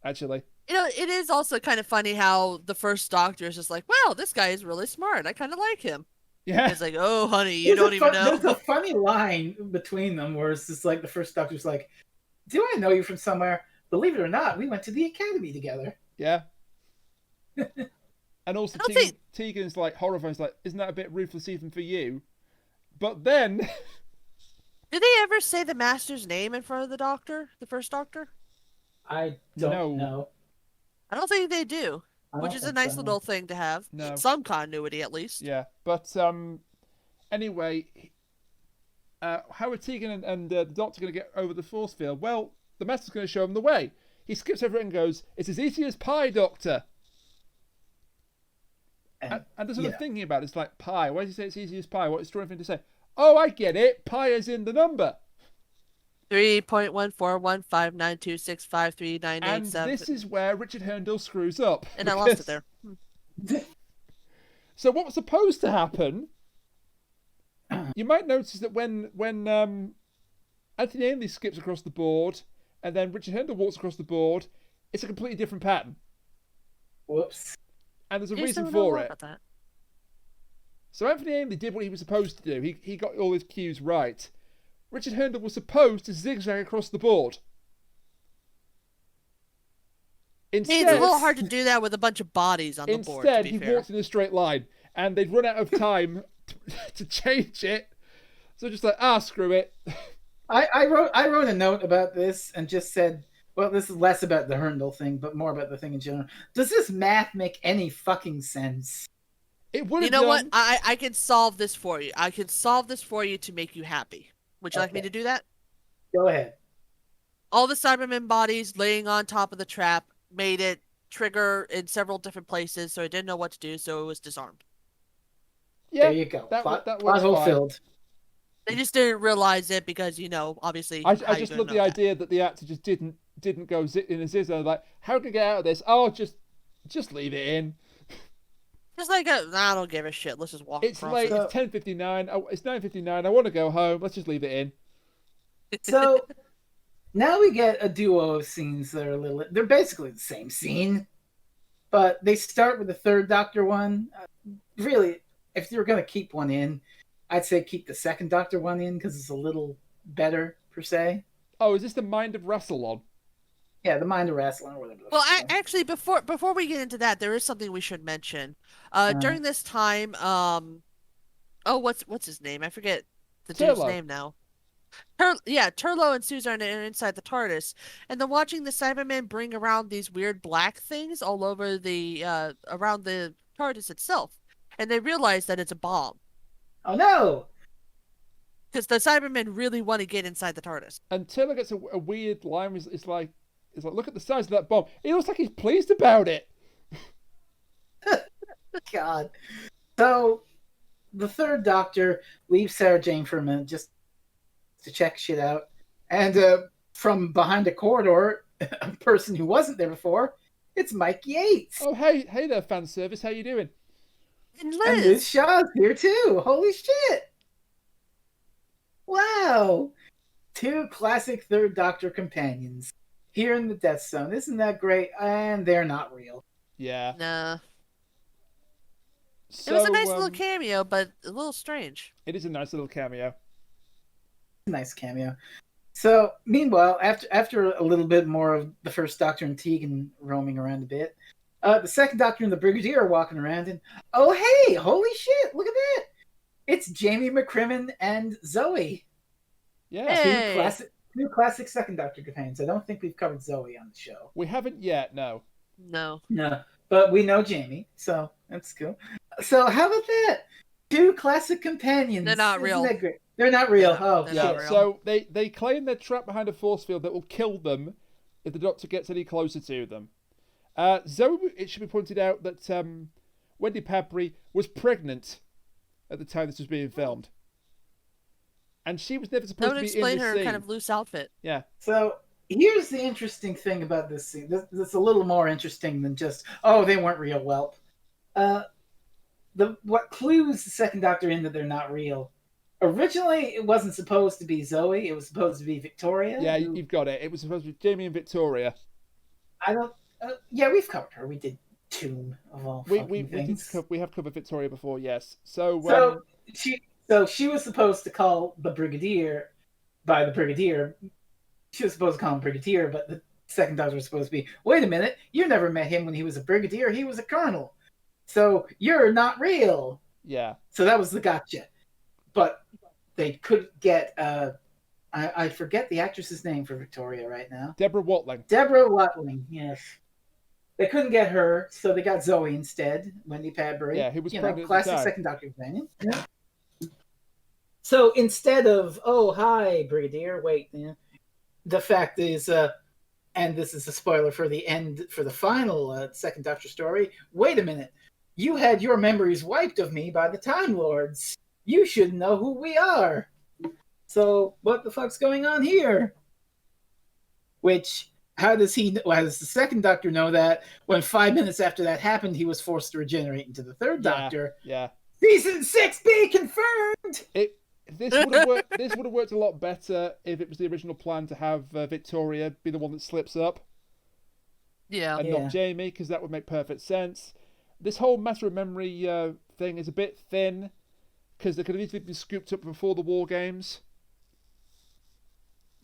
Actually, You know, it is also kind of funny how the first Doctor is just like, well, this guy is really smart. I kind of like him. yeah, It's like, oh, honey, you There's don't even know. There's a funny line between them where it's just like the first Doctor's like, do I know you from somewhere? Believe it or not, we went to the academy together. yeah. And also, I don't Tegan's like horrified. He's like, isn't that a bit ruthless even for you? But then, Did they ever say the Master's name in front of the Doctor, the first Doctor? I don't No. know. I don't think they do, I which don't is a think nice so. little thing to have. No. Some continuity, at least. yeah. But anyway, how are Tegan and the Doctor going to get over the force field? Well, the Master's going to show him the way. He skips over it and goes, "It's as easy as pie, Doctor." And the sort of thinking about it's like pi. Why does he say it's easy as pi? What is the thing to say? Oh, I get it. Pi is in the number. 3.14159265398. And this is where Richard Herndl screws up. And I lost it there. So what was supposed to happen? You might notice that when Anthony Ainley skips across the board, and then Richard Herndl walks across the board, it's a completely different pattern. Whoops. And there's a You reason still don't know for it. about that. So Anthony Ainley did what he was supposed to do. He got all his cues right. Richard Herndl was supposed to zigzag across the board. Instead, It's a little hard to do that with a bunch of bodies on the board, to instead be he fair. walked in a straight line, and they'd run out of time to change it. So just like, screw it. I wrote a note about this and just said, well, this is less about the Herndl thing, but more about the thing in general. Does this math make any fucking sense? It would have You know done. what? I can solve this for you. I can solve this for you to make you happy. Would you like me Okay. to do that? Go ahead. All the Cybermen bodies laying on top of the trap made it trigger in several different places, so it didn't know what to do, so it was disarmed. Yeah, There you go. That Plot was hole fine. filled. They just didn't realize it because, obviously. I how you just gonna love know the that? idea that the actor just didn't go in a zizzo. Like, how can I get out of this? Oh, just leave it in. Just like, I don't give a shit. Let's just walk It's across late. it. It's 10:59. It's 9:59. I want to go home. Let's just leave it in. So now we get a duo of scenes that are they're basically the same scene, but they start with the third Doctor one. Really, if you're going to keep one in, I'd say keep the second Doctor one in because it's a little better, per se. Oh, is this the Mind of Rassilon? Yeah, the Mind of Wrestling or whatever. Well, actually, before we get into that, there is something we should mention. During this time, what's his name? I forget the dude's Turlo. name now. Turlo and Suzanne are inside the TARDIS, and they're watching the Cybermen bring around these weird black things all over the around the TARDIS itself, and they realize that it's a bomb Oh no! because the Cybermen really want to get inside the TARDIS. And Taylor gets a weird line. It's like, look at the size of that bomb. He looks like he's pleased about it. God. So the third Doctor leaves Sarah Jane for a minute just to check shit out, and from behind a corridor, a person who wasn't there before, it's Mike Yates. Oh, hey there, fan service. How you doing? And And Liz Liz, Shaw's here too. Holy shit! Wow, two classic Third Doctor companions here in the Death Zone. Isn't that great? And they're not real. Yeah. nah. So, It was a nice little cameo, but a little strange. It is a nice little cameo. Nice cameo. So, meanwhile, after a little bit more of the first Doctor and Tegan roaming around a bit, the second Doctor and the Brigadier are walking around, and oh hey, holy shit, look at that! It's Jamie McCrimmon and Zoe. Yeah. Hey. Two classic second Doctor companions. I don't think we've covered Zoe on the show. We haven't yet. No. No. No, but we know Jamie, so that's cool. So how about that? Two classic companions. They're not Isn't real. that great? They're not real. They're Yeah, not real. so they claim they're trapped behind a force field that will kill them if the Doctor gets any closer to them. Zoe, it should be pointed out that Wendy Padbury was pregnant at the time this was being filmed. And she was never That supposed would to be in explain this her scene. kind of loose outfit. Yeah. So here's the interesting thing about this scene. This a little more interesting than just, oh, they weren't real, whelp. What clues the second Doctor in that they're not real? Originally, it wasn't supposed to be Zoe. It was supposed to be Victoria. Yeah, you've got it. It was supposed to be Jamie and Victoria. I don't. Yeah, we've covered her. We did Tomb of all things. We have covered Victoria before, yes. So she was supposed to call the Brigadier by the Brigadier. She was supposed to call him Brigadier, but the second Doctor was supposed to be, wait a minute, you never met him when he was a Brigadier. He was a Colonel. So you're not real. Yeah. So that was the gotcha. But they couldn't get I forget the actress's name for Victoria right now. Deborah Watling. Deborah Watling, yes. They couldn't get her, so they got Zoe instead, Wendy Padbury. Yeah, who was pregnant at the classic time. second Doctor companion. Yeah. So instead of, oh, hi, Brigadier, wait, the fact is, and this is a spoiler for the end, for the final second Doctor story, wait a minute, you had your memories wiped of me by the Time Lords. You should know who we are. So what the fuck's going on here? Which, how does the second Doctor know that when 5 minutes after that happened, he was forced to regenerate into the third Doctor? Yeah. Season 6B confirmed! This would have worked a lot better if it was the original plan to have Victoria be the one that slips up. Yeah. And not Jamie, because that would make perfect sense. This whole matter of memory thing is a bit thin, because they could have easily been scooped up before the War Games.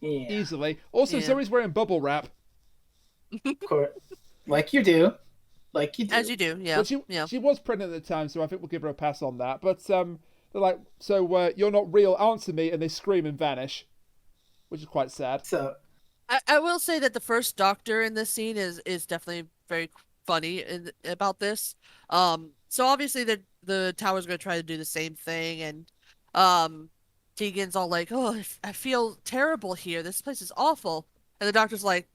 Yeah. Easily. Also, Zoe's wearing bubble wrap. Of course. Like you do. As you do, yeah. Well, she was pregnant at the time, so I think we'll give her a pass on that. But they're like, so you're not real, answer me, and they scream and vanish, which is quite sad. So I will say that the first Doctor in this scene is definitely very funny about this. So obviously the tower's going to try to do the same thing, and Tegan's all like, oh, I feel terrible here. This place is awful. And the Doctor's like,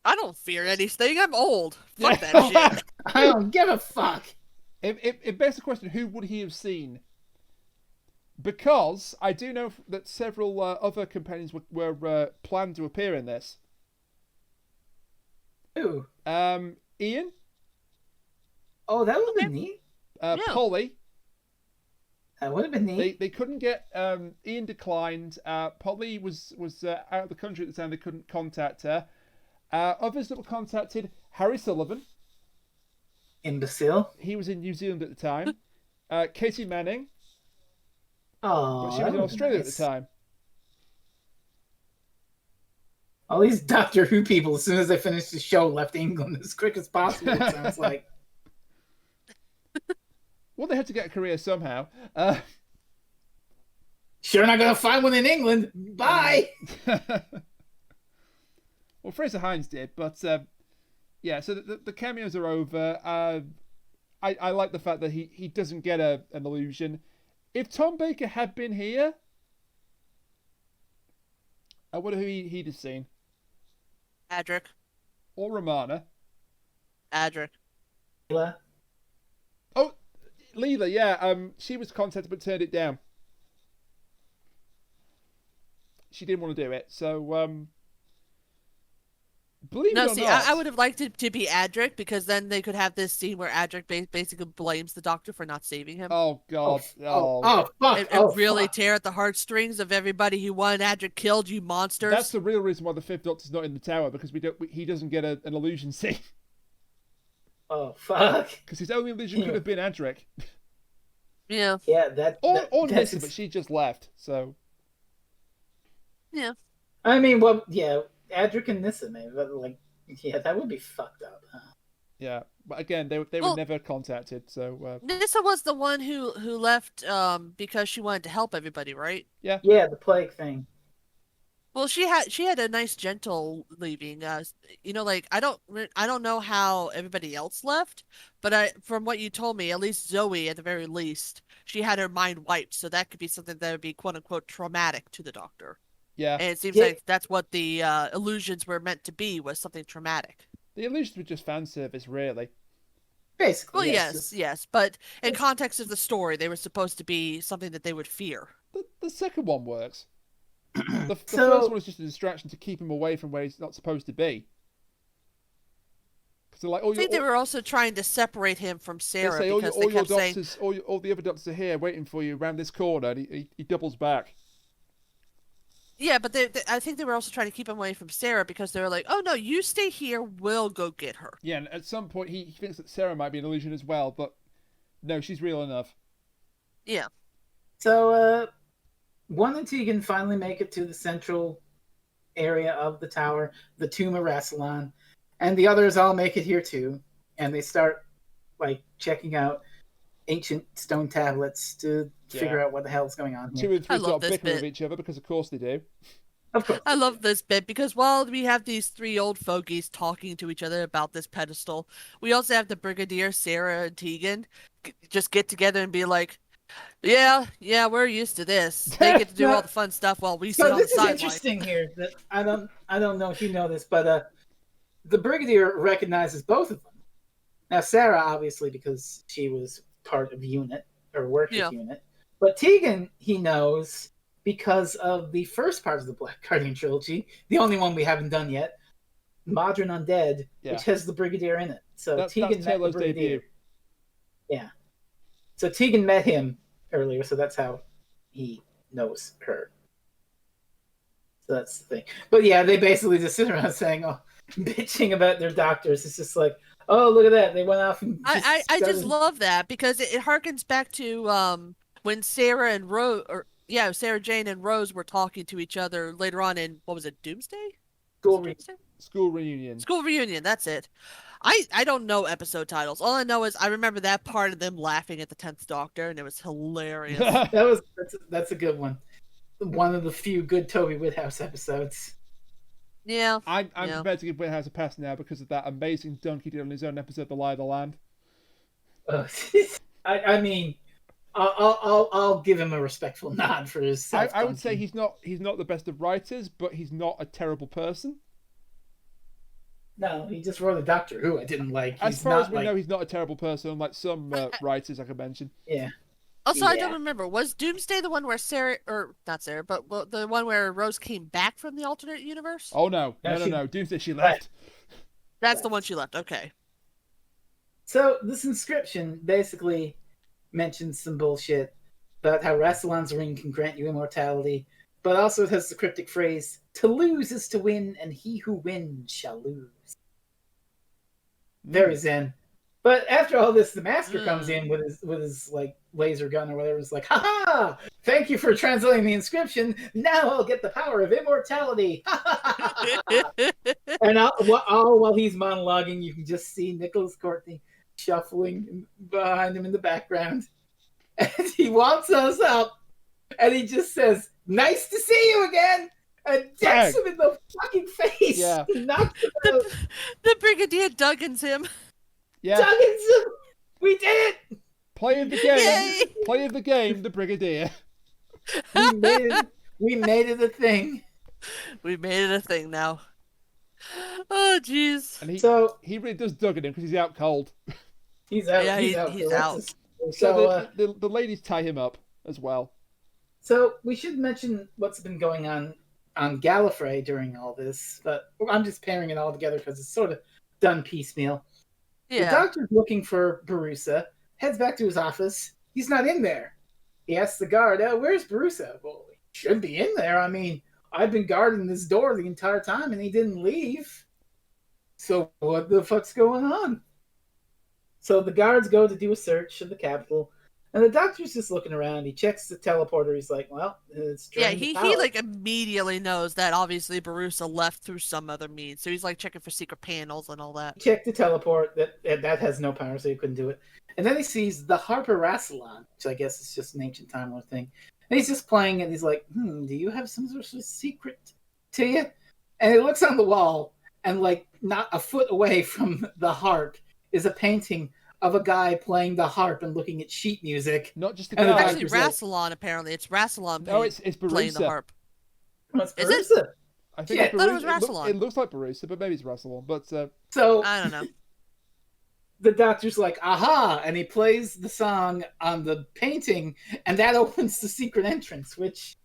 I don't fear anything. I'm old. Fuck that shit. I don't give a fuck. It begs the question, who would he have seen? Because I do know that several other companions were planned to appear in this. Who? Ian? Oh, that would have been neat. Polly. That would have been neat. They couldn't get Ian declined. Polly was out of the country at the time. They couldn't contact her. Others that were contacted: Harry Sullivan. Imbecile. He was in New Zealand at the time. Katie Manning. Oh, But she was in Australia at the time. All these Doctor Who people, as soon as they finished the show, left England as quick as possible. It sounds like. Well, they had to get a career somehow. Sure, not gonna find one in England. Bye. Well, Fraser Hines did, but yeah. So the cameos are over. I like the fact that he doesn't get an illusion. If Tom Baker had been here, I wonder who he'd have seen. Adric. Or Romana. Adric. Leela. Oh, Leela, yeah. She was contacted but turned it down. She didn't want to do it, so believe it or not. I would have liked it to be Adric, because then they could have this scene where Adric basically blames the Doctor for not saving him. Oh God! Fuck! And really tear at the heartstrings of everybody who wanted Adric killed. You monsters! That's the real reason why the Fifth Doctor's not in the tower, because he doesn't get an illusion scene. Oh fuck! Because his only illusion could have been Adric. Yeah. Yeah, or Nissa, but she just left. So. Yeah. I mean, well, yeah, Adric and Nissa, maybe, but like, yeah, that would be fucked up. Huh? Yeah, but again, they were never contacted. So Nissa was the one who left because she wanted to help everybody, right? Yeah. Yeah, the plague thing. Well, she had a nice gentle leaving. Like I don't know how everybody else left, but from what you told me, at least Zoe, at the very least, she had her mind wiped, so that could be something that would be quote unquote traumatic to the Doctor. Yeah. And it seems Yeah. like that's what the illusions were meant to be, was something traumatic. The illusions were just fan service, really. Basically, Well, yes. yes, but in context of the story, they were supposed to be something that they would fear. The second one works. The So- first one is just a distraction to keep him away from where he's not supposed to be. So like, I think they were also trying to separate him from Sarah say, because they kept saying, doctors, all the other doctors are here waiting for you around this corner, and he doubles back. yeah, but I think they were also trying to keep him away from Sarah because they were like, oh no, you stay here, we'll go get her. Yeah, and at some point he thinks that Sarah might be an illusion as well, but no, she's real enough. Yeah. So, one and Tegan finally make it to the central area of the tower, the Tomb of Rassilon, and the others all make it here too. And they start like checking out ancient stone tablets to figure out what the hell's going on here. 2 and 3 I love start this bickering bit. with each other because of course they do. Of course. I love this bit because while we have these three old fogies talking to each other about this pedestal, we also have the Brigadier, Sarah, and Tegan just get together and be like, yeah, we're used to this. They get to do all the fun stuff while we sit So on the this is sideline. interesting here. That I don't know if you know this, but the Brigadier recognizes both of them. Now Sarah, obviously, because she was part of UNIT or worked with UNIT, but Tegan he knows because of the first part of the Black Guardian trilogy, the only one we haven't done yet, Modern Undead, which has the Brigadier in it. So Tegan met the Brigadier. Debut. Yeah. So Tegan met him earlier, so that's how he knows her. So that's the thing. But yeah, they basically just sit around saying, bitching about their doctors. It's just like, oh, look at that. They went off and I just love that because it harkens back to when Sarah and Sarah Jane and Rose were talking to each other later on in, what was it, Doomsday? School reunion. School reunion, that's it. I don't know episode titles. All I know is I remember that part of them laughing at the 10th Doctor, and it was hilarious. That's a good one. One of the few good Toby Whithouse episodes. Yeah. I'm prepared to give Whithouse a pass now because of that amazing dunk he did on his own episode, The Lie of the Land. I mean, I'll give him a respectful nod for his. I would say he's not the best of writers, but he's not a terrible person. No, he just wrote a Doctor Who I didn't like. As far as we know, he's not a terrible person, unlike some writers I could mention. Yeah. Also, I don't remember. Was Doomsday the one where Sarah, or not Sarah, but the one where Rose came back from the alternate universe? Oh no. Doomsday, she left. That's the one she left. Okay. So this inscription basically mentions some bullshit about how Rassilon's ring can grant you immortality, but also it has the cryptic phrase, "To lose is to win, and he who wins shall lose." Very zen. But after all this, the Master comes in with his like laser gun or whatever. It's like, ha ha! Thank you for translating the inscription. Now I'll get the power of immortality. And all while he's monologuing, you can just see Nicholas Courtney shuffling behind him in the background. And he walks us up, and he just says, "Nice to see you again," and decks him in the fucking face. Yeah. Knocks him out. The Brigadier Duggins him. Yeah. Duggins, we did it! Play of the game. Yay! Play of the game, the Brigadier. We made it a thing. We made it a thing now. Oh, jeez. And he really does dug at him because he's out cold. He's out. Yeah, he's out. So the ladies tie him up as well. So we should mention what's been going on Gallifrey during all this, but I'm just pairing it all together because it's sort of done piecemeal. Yeah. The Doctor's looking for Barusa, heads back to his office. He's not in there. He asks the guard, "Where's Barusa?" "Well, he should be in there. I mean, I've been guarding this door the entire time and he didn't leave. So what the fuck's going on?" So the guards go to do a search of the Capitol, and the Doctor's just looking around. He checks the teleporter. He's like, "Well, it's drained he power." like immediately knows that obviously Barusa left through some other means, so he's like checking for secret panels and all that. Check the teleport. That has no power, so he couldn't do it. And then he sees the Harper Rassilon, which I guess is just an ancient Time Lord thing. And he's just playing, and he's like, "Do you have some sort of secret to you, and it looks on the wall, and like not a foot away from the harp is a painting of a guy playing the harp and looking at sheet music. Not just a And the guy. Actually, doctor's like, Rassilon, apparently. It's Rassilon No, it's playing the Barusa. harp. "What's Is it? Barusa?" I think Yeah, it's I thought it was Barusa. Rassilon. It looks like Barusa, but maybe it's Rassilon. But So I don't know. the doctor's like, "Aha!" and he plays the song on the painting, and that opens the secret entrance, which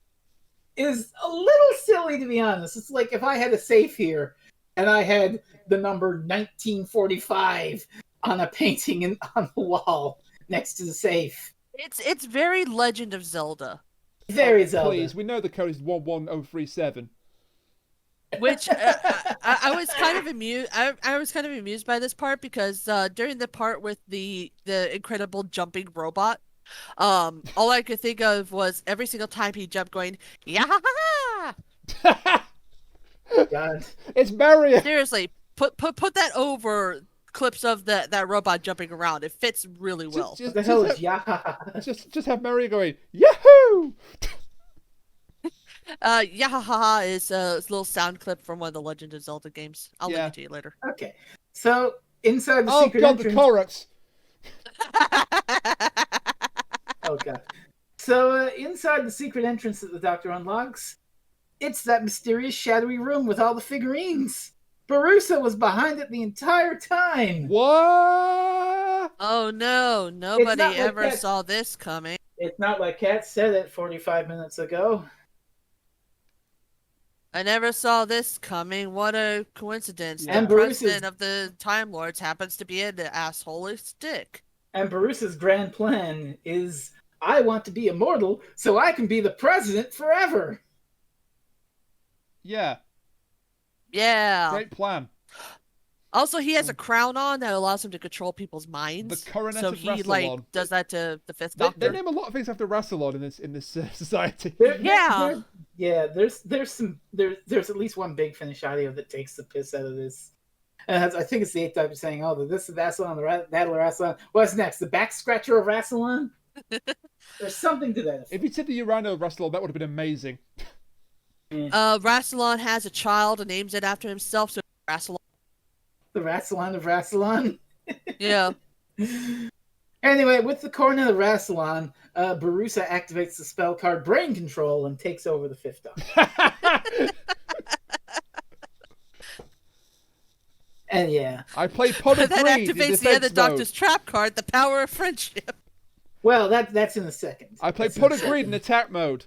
is a little silly, to be honest. It's like if I had a safe here and I had the number 1945 on a painting on the wall next to the safe. It's very Legend of Zelda. Very Zelda. please, we know the code is 11037. Which I was kind of amused. I was kind of amused by this part because during the part with the incredible jumping robot, all I could think of was every single time he jumped, going yeah. God. It's Mario. Seriously, put that over clips of that robot jumping around. It fits really well. What the hell is Just have Mario going Yahoo! Yahaha is a little sound clip from one of the Legend of Zelda games. I'll link it to you later. Okay. So inside the Oh secret god, the entrance. chorus. Oh god. So inside the secret entrance that the Doctor unlocks, it's that mysterious shadowy room with all the figurines. Barusa was behind it the entire time. What? Oh no, nobody like ever that. saw this coming. It's not like Kat said it 45 minutes ago. I never saw this coming. What a coincidence. Yeah. The And Barusa's- president of the Time Lords happens to be an asshole stick. And Barusa's grand plan is, I want to be immortal so I can be the president forever. Yeah, Yeah. great plan. Also, he has a crown on that allows him to control people's minds. The coronet so of he Rassilon. does that to the Fifth They Doctor. name a lot of things after Rassilon in this society. Yeah. There's at least one big Finnish audio that takes the piss out of this. And I think it's the Eighth Doctor saying, "Oh, this is Rassilon, that of Rassilon. What's next? The back scratcher of Rassilon?" There's something to that effect. If you said the Urano of Rassilon, that would have been amazing. Rassilon has a child and names it after himself, so Rassilon. The Rassilon of Rassilon. Yeah. Anyway, with the coronet of Rassilon, Barusa activates the spell card Brain Control and takes over the Fifth Doctor. And yeah. I play Pot of That Greed in activates the defense other mode. Doctor's trap card, the power of friendship. Well, that's in a second. I play That's in Pot a of Greed in attack mode.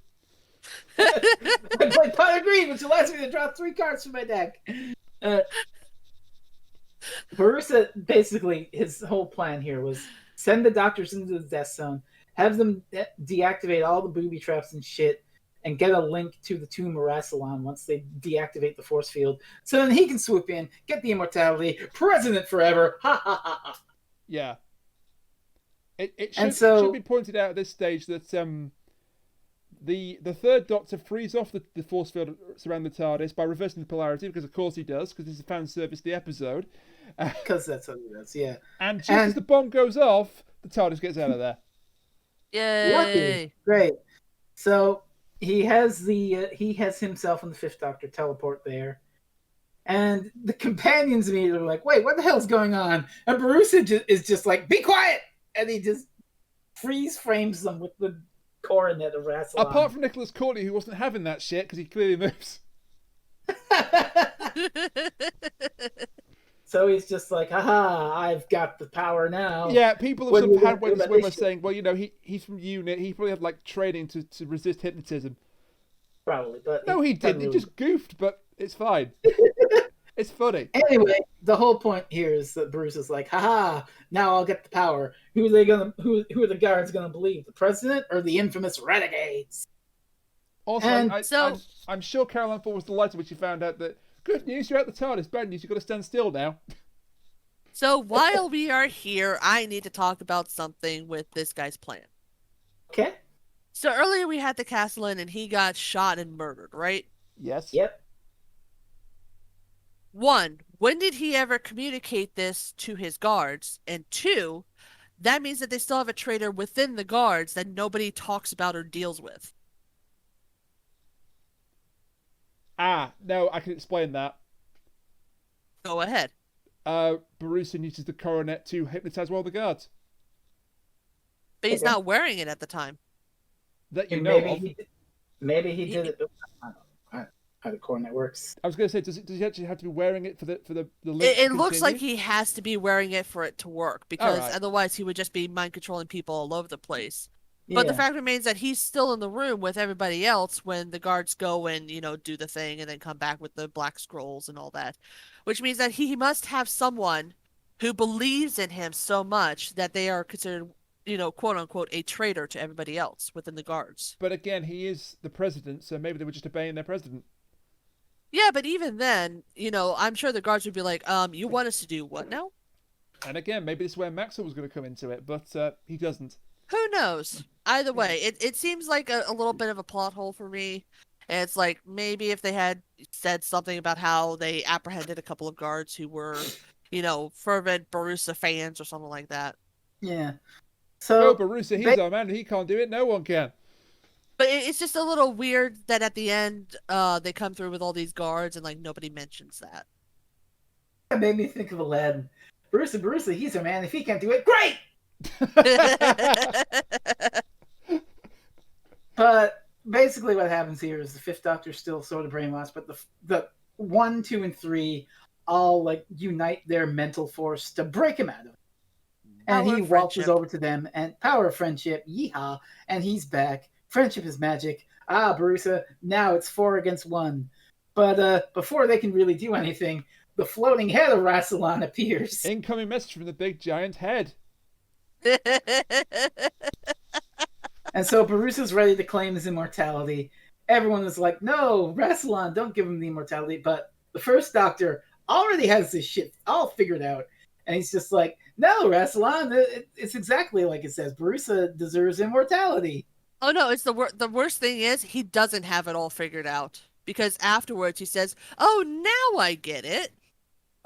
I play Pot of Greed, which allows me to draw 3 cards from my deck. Barusa, basically, his whole plan here was send the doctors into the death zone, have them deactivate all the booby traps and shit, and get a link to the tomb of Rassilon once they deactivate the force field, so then he can swoop in, get the immortality, president forever, ha ha ha ha. Yeah. It And should, so- should be pointed out at this stage that the third Doctor frees off the force field surrounding the TARDIS by reversing the polarity, because of course he does, because this is a fan service the episode. Because that's what he does, yeah. And just as the bomb goes off, the TARDIS gets out of there. Yay. Lucky. Great. So he has himself and the Fifth Doctor teleport there. And the companions immediately are like, wait, what the hell's going on? And Barusa is just like, be quiet! And he just freeze frames them with the coronet of Rassilon. Apart from Nicholas Courtney, who wasn't having that shit, because he clearly moves. So he's just like, haha, I've got the power now. Yeah, people have When sort you of had look ways at of swimmer issue- saying, well, you know, he's from UNIT, he probably had like training to resist hypnotism. Probably, but No, he didn't. He really- just goofed, but it's fine. It's funny. Anyway, the whole point here is that Bruce is like, haha, now I'll get the power. Who are the guards gonna believe? The president or the infamous renegades? Also, And I'm sure Caroline Ford was delighted when she found out that good news, you're out the TARDIS. Bad news, you've got to stand still now. So while we are here, I need to talk about something with this guy's plan. Okay. So earlier we had the Castellan and he got shot and murdered, right? Yes. Yep. 1, when did he ever communicate this to his guards? And 2, that means that they still have a traitor within the guards that nobody talks about or deals with. No, I can explain that. Go ahead. Barusa uses the coronet to hypnotize all the guards. But he's Okay. not wearing it at the time. That you And know of. maybe he did it. I don't know how the coronet works. I was going to say, does he actually have to be wearing it for the link It to looks like continue? he has to be wearing it for it to work, because Alright. otherwise he would just be mind controlling people all over the place. But the Yeah. fact remains that he's still in the room with everybody else when the guards go and, do the thing and then come back with the black scrolls and all that. Which means that he must have someone who believes in him so much that they are considered, quote unquote, a traitor to everybody else within the guards. But again, he is the president, so maybe they were just obeying their president. Yeah, but even then, I'm sure the guards would be like, you want us to do what now? And again, maybe this is where Maxwell was going to come into it, but he doesn't. Who knows? Either way, it seems like a little bit of a plot hole for me. And it's like, maybe if they had said something about how they apprehended a couple of guards who were, fervent Barusa fans or something like that. Yeah. No, So Barusa, he's our man. He can't do it. No one can. But it's just a little weird that at the end, they come through with all these guards and, like, nobody mentions that. that made me think of Aladdin. Barusa, he's our man. If he can't do it, great! But basically what happens here is the Fifth Doctor's still sort of brainwashed, but the 1, 2, and 3 all like unite their mental force to break him out of it. And Power he of waltzes friendship. over to them, and power of friendship, yeehaw, and he's back. Friendship is magic. Barusa, now it's 4 against 1. But before they can really do anything, the floating head of Rassilon appears. Incoming message from the big giant head. And so Barusa's ready to claim his immortality. Everyone is like, no, Rassilon, don't give him the immortality. But the First Doctor already has this shit all figured out. And he's just like, no, Rassilon, it's exactly like it says. Barusa deserves immortality. Oh no, it's the worst thing is he doesn't have it all figured out. Because afterwards he says, oh, now I get it.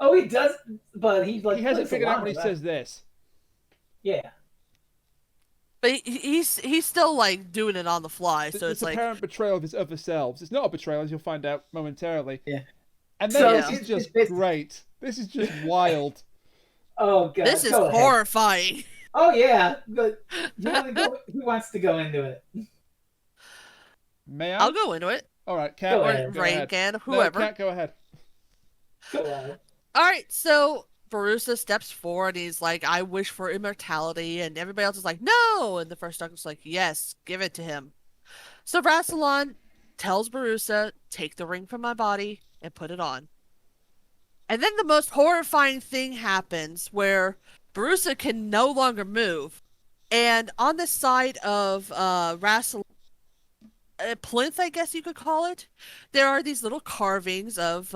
Oh, he does, but he's like... He hasn't puts a figured out lot when he of says that. this. Yeah. But he's still, like, doing it on the fly, so It's it's like... apparent betrayal of his other selves. It's not a betrayal, as you'll find out momentarily. Yeah. And then So this it's- is just it's- great. This is just wild. Oh, God. This is go ahead. horrifying. Oh, yeah. But you want to go, who wants to go into it? May I? I'll go into it. All right, Cat. Go Or ahead. Go Rain ahead. can, No, whoever. Cat, go ahead. Go ahead. All right, so Barusa steps forward. And he's like, I wish for immortality. And everybody else is like, no. And the First Doctor's like, yes, give it to him. So Rassilon tells Barusa, take the ring from my body and put it on. And then the most horrifying thing happens where Barusa can no longer move. And on the side of Rassilon, a plinth, I guess you could call it, there are these little carvings of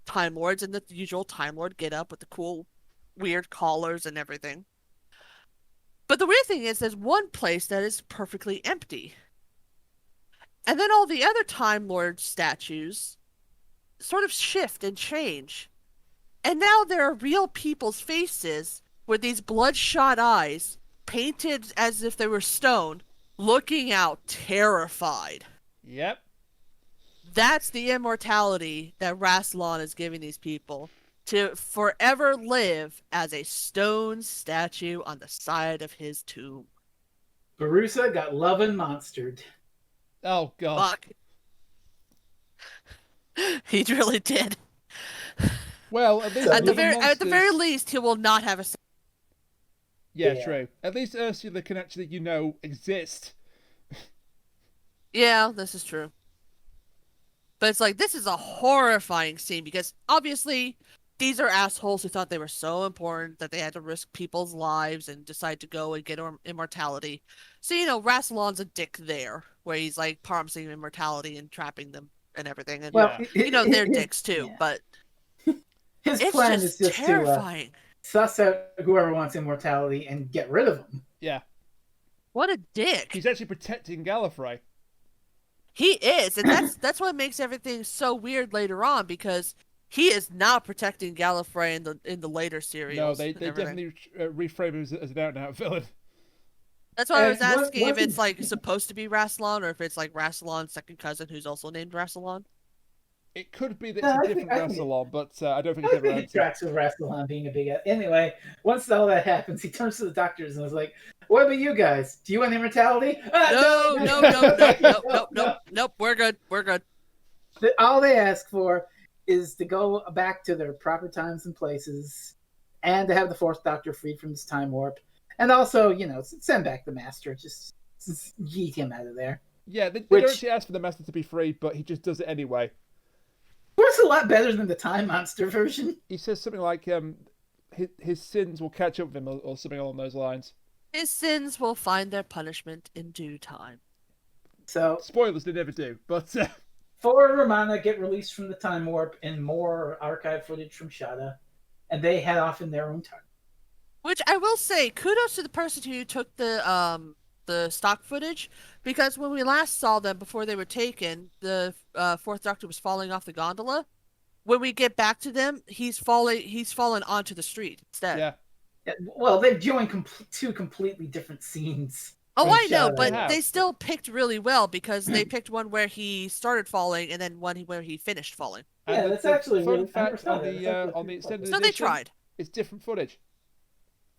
Time Lords and the usual Time Lord get up with the cool, weird collars and everything. But the weird thing is, there's one place that is perfectly empty. And then all the other Time Lord statues sort of shift and change. And now there are real people's faces with these bloodshot eyes, painted as if they were stone, looking out terrified. Yep. That's the immortality that Rassilon is giving these people, to forever live as a stone statue on the side of his tomb. Barusa got love and monstered. Oh, God. Fuck. He really did. Well, at least So At the Monsters- very least, he will not have a. Yeah, Yeah. true. At least Ursula can actually, exist. Yeah, this is true. But it's like, this is a horrifying scene because obviously these are assholes who thought they were so important that they had to risk people's lives and decide to go and get immortality. So, Rassilon's a dick there, where he's like promising immortality and trapping them and everything. And, Well, they're dicks too, yeah. but His it's plan just is just terrifying. to suss out whoever wants immortality and get rid of him. Yeah. What a dick. He's actually protecting Gallifrey. He is, and that's what makes everything so weird later on, because he is not protecting Gallifrey in the later series. No, they and everything. definitely reframe him as an out-and-out villain. That's why I was And asking if wasn't- it's like supposed to be Rassilon or if it's like Rassilon's second cousin who's also named Rassilon. It could be that No, it's a different wrestle-on, but I don't think it's I ever think he answered. tracks with Rassilon being a big. Anyway, once all that happens, he turns to the doctors and is like, "What about you guys? Do you want immortality?" Nope. We're good. We're good. All they ask for is to go back to their proper times and places, and to have the Fourth Doctor freed from this time warp, and also, send back the Master. Just yeet him out of there. Yeah, they don't actually ask for the Master to be free, but he just does it anyway. Works a lot better than the Time Monster version. He says something like, his sins will catch up with him, or something along those lines. His sins will find their punishment in due time. So spoilers, they never do, but... Thor and Romana get released from the time warp and more archive footage from Shada, and they head off in their own time. Which I will say, kudos to the person who took the stock footage, because when we last saw them before they were taken, the Fourth Doctor was falling off the gondola. When we get back to them, he's fallen onto the street instead. Yeah. Well, they've joined two completely different scenes. Oh, I know, but they still picked really well, because they picked one where he started falling and then one where he finished falling. Yeah, that's actually fun really fact on the extended edition. So they tried. It's different footage.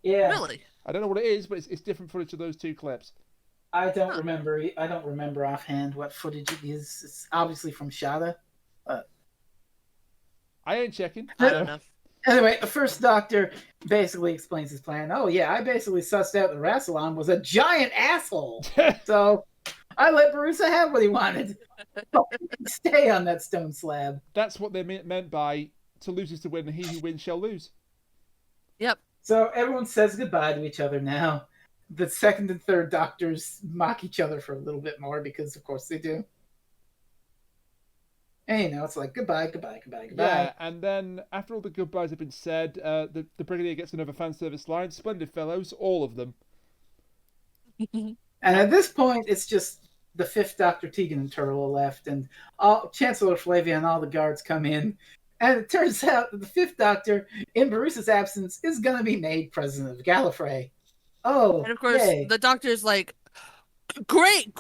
Yeah. Really? I don't know what it is, but it's different footage of those two clips. I don't remember. I don't remember offhand what footage it is. It's obviously from Shada. I ain't checking. I don't know. Anyway, the First Doctor basically explains his plan. Oh yeah, I basically sussed out that Rassilon was a giant asshole. So I let Barusa have what he wanted. Stay on that stone slab. That's what they meant by to lose is to win, and he who wins shall lose. Yep. So everyone says goodbye to each other now. The second and third Doctors mock each other for a little bit more, because of course they do. And it's like goodbye. Yeah, and then after all the goodbyes have been said, the Brigadier gets another fan service line. Splendid fellows, all of them. And at this point, it's just the Fifth Doctor, Tegan, and Turlough left, and Chancellor Flavia and all the guards come in. And it turns out that the Fifth Doctor, in Barusa's absence, is going to be made president of Gallifrey. Oh, and of course, yay. The Doctor's like, great.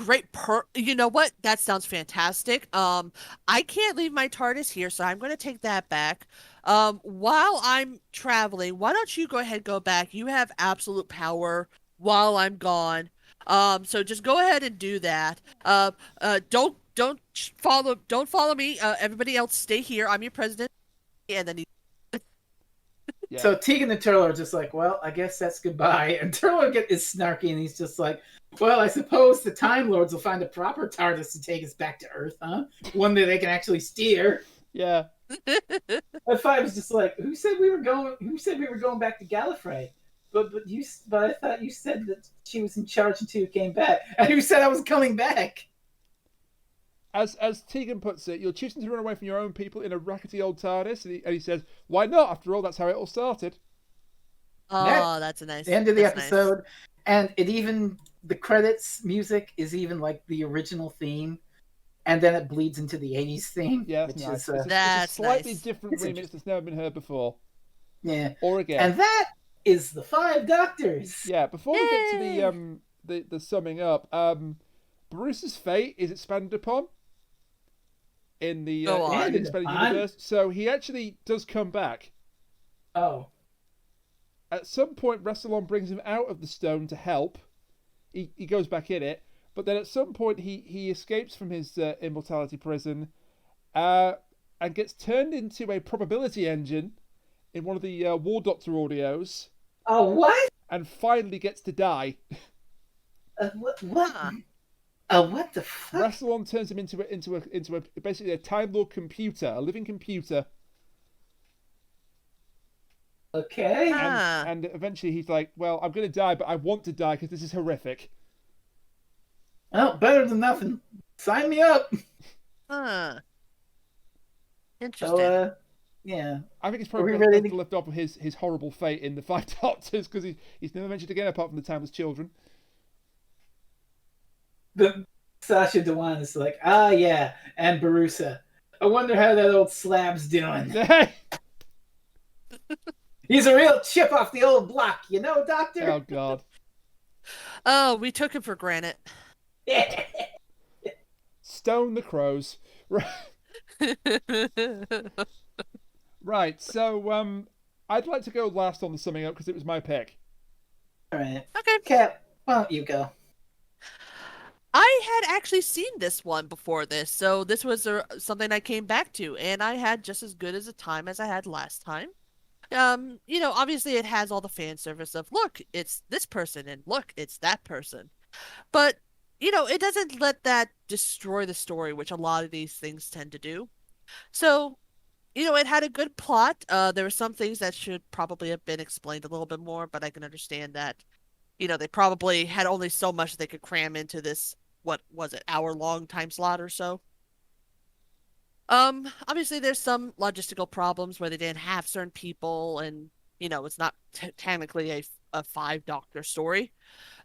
You know what? That sounds fantastic. I can't leave my TARDIS here, so I'm going to take that back. While I'm traveling, why don't you go ahead, go back? You have absolute power while I'm gone. So just go ahead and do that. Don't follow me. Everybody else stay here. I'm your president. And then Yeah. So Tegan and Turlough are just like, well, I guess that's goodbye. And Turlough is snarky, and he's just like, well, I suppose the Time Lords will find a proper TARDIS to take us back to Earth, huh? One that they can actually steer. Yeah. And Five is just like, who said we were going back to Gallifrey? But I thought you said that she was in charge until you came back. And who said I was coming back? As Tegan puts it, you're choosing to run away from your own people in a rackety old TARDIS, and he says, why not? After all, that's how it all started. Oh, that's a nice. The end of the that's episode, nice. And the credits music is even like the original theme, and then it bleeds into the '80s theme. Yeah, which nice. is It's a slightly nice. different remix that's never been heard before. Yeah, or again. And that is the Five Doctors. Yeah, before we get to the summing up, Bruce's fate is expanded upon in the expanded universe, so he actually does come back. Oh. At some point, Rassilon brings him out of the stone to help. He goes back in it, but then at some point he escapes from his immortality prison, and gets turned into a probability engine in one of the War Doctor audios. Oh, what? And finally gets to die. What? What the fuck? Rassilon turns him into a basically a Time Lord computer, a living computer. Okay. And eventually he's like, well, I'm going to die, but I want to die because this is horrific. Oh, better than nothing. Sign me up. Interesting. So, yeah. I think it's probably best to lift off his horrible fate in the Five Doctors, because he's never mentioned again apart from the Timeless Children. The Sasha Dewan is like, yeah, and Barusa. I wonder how that old slab's doing. He's a real chip off the old block, you know, Doctor? Oh, God. Oh, we took him for granted. Stone the crows. Right, so I'd like to go last on the summing up because it was my pick. All right. Okay. Cat, why don't you go? I had actually seen this one before this, so this was something I came back to, and I had just as good as a time as I had last time. Obviously it has all the fan service of, look, it's this person, and look, it's that person. But, it doesn't let that destroy the story, which a lot of these things tend to do. So, it had a good plot. There were some things that should probably have been explained a little bit more, but I can understand that, they probably had only so much they could cram into this, what was it, hour-long time slot or so. Obviously there's some logistical problems where they didn't have certain people, and, it's not technically a five-doctor story.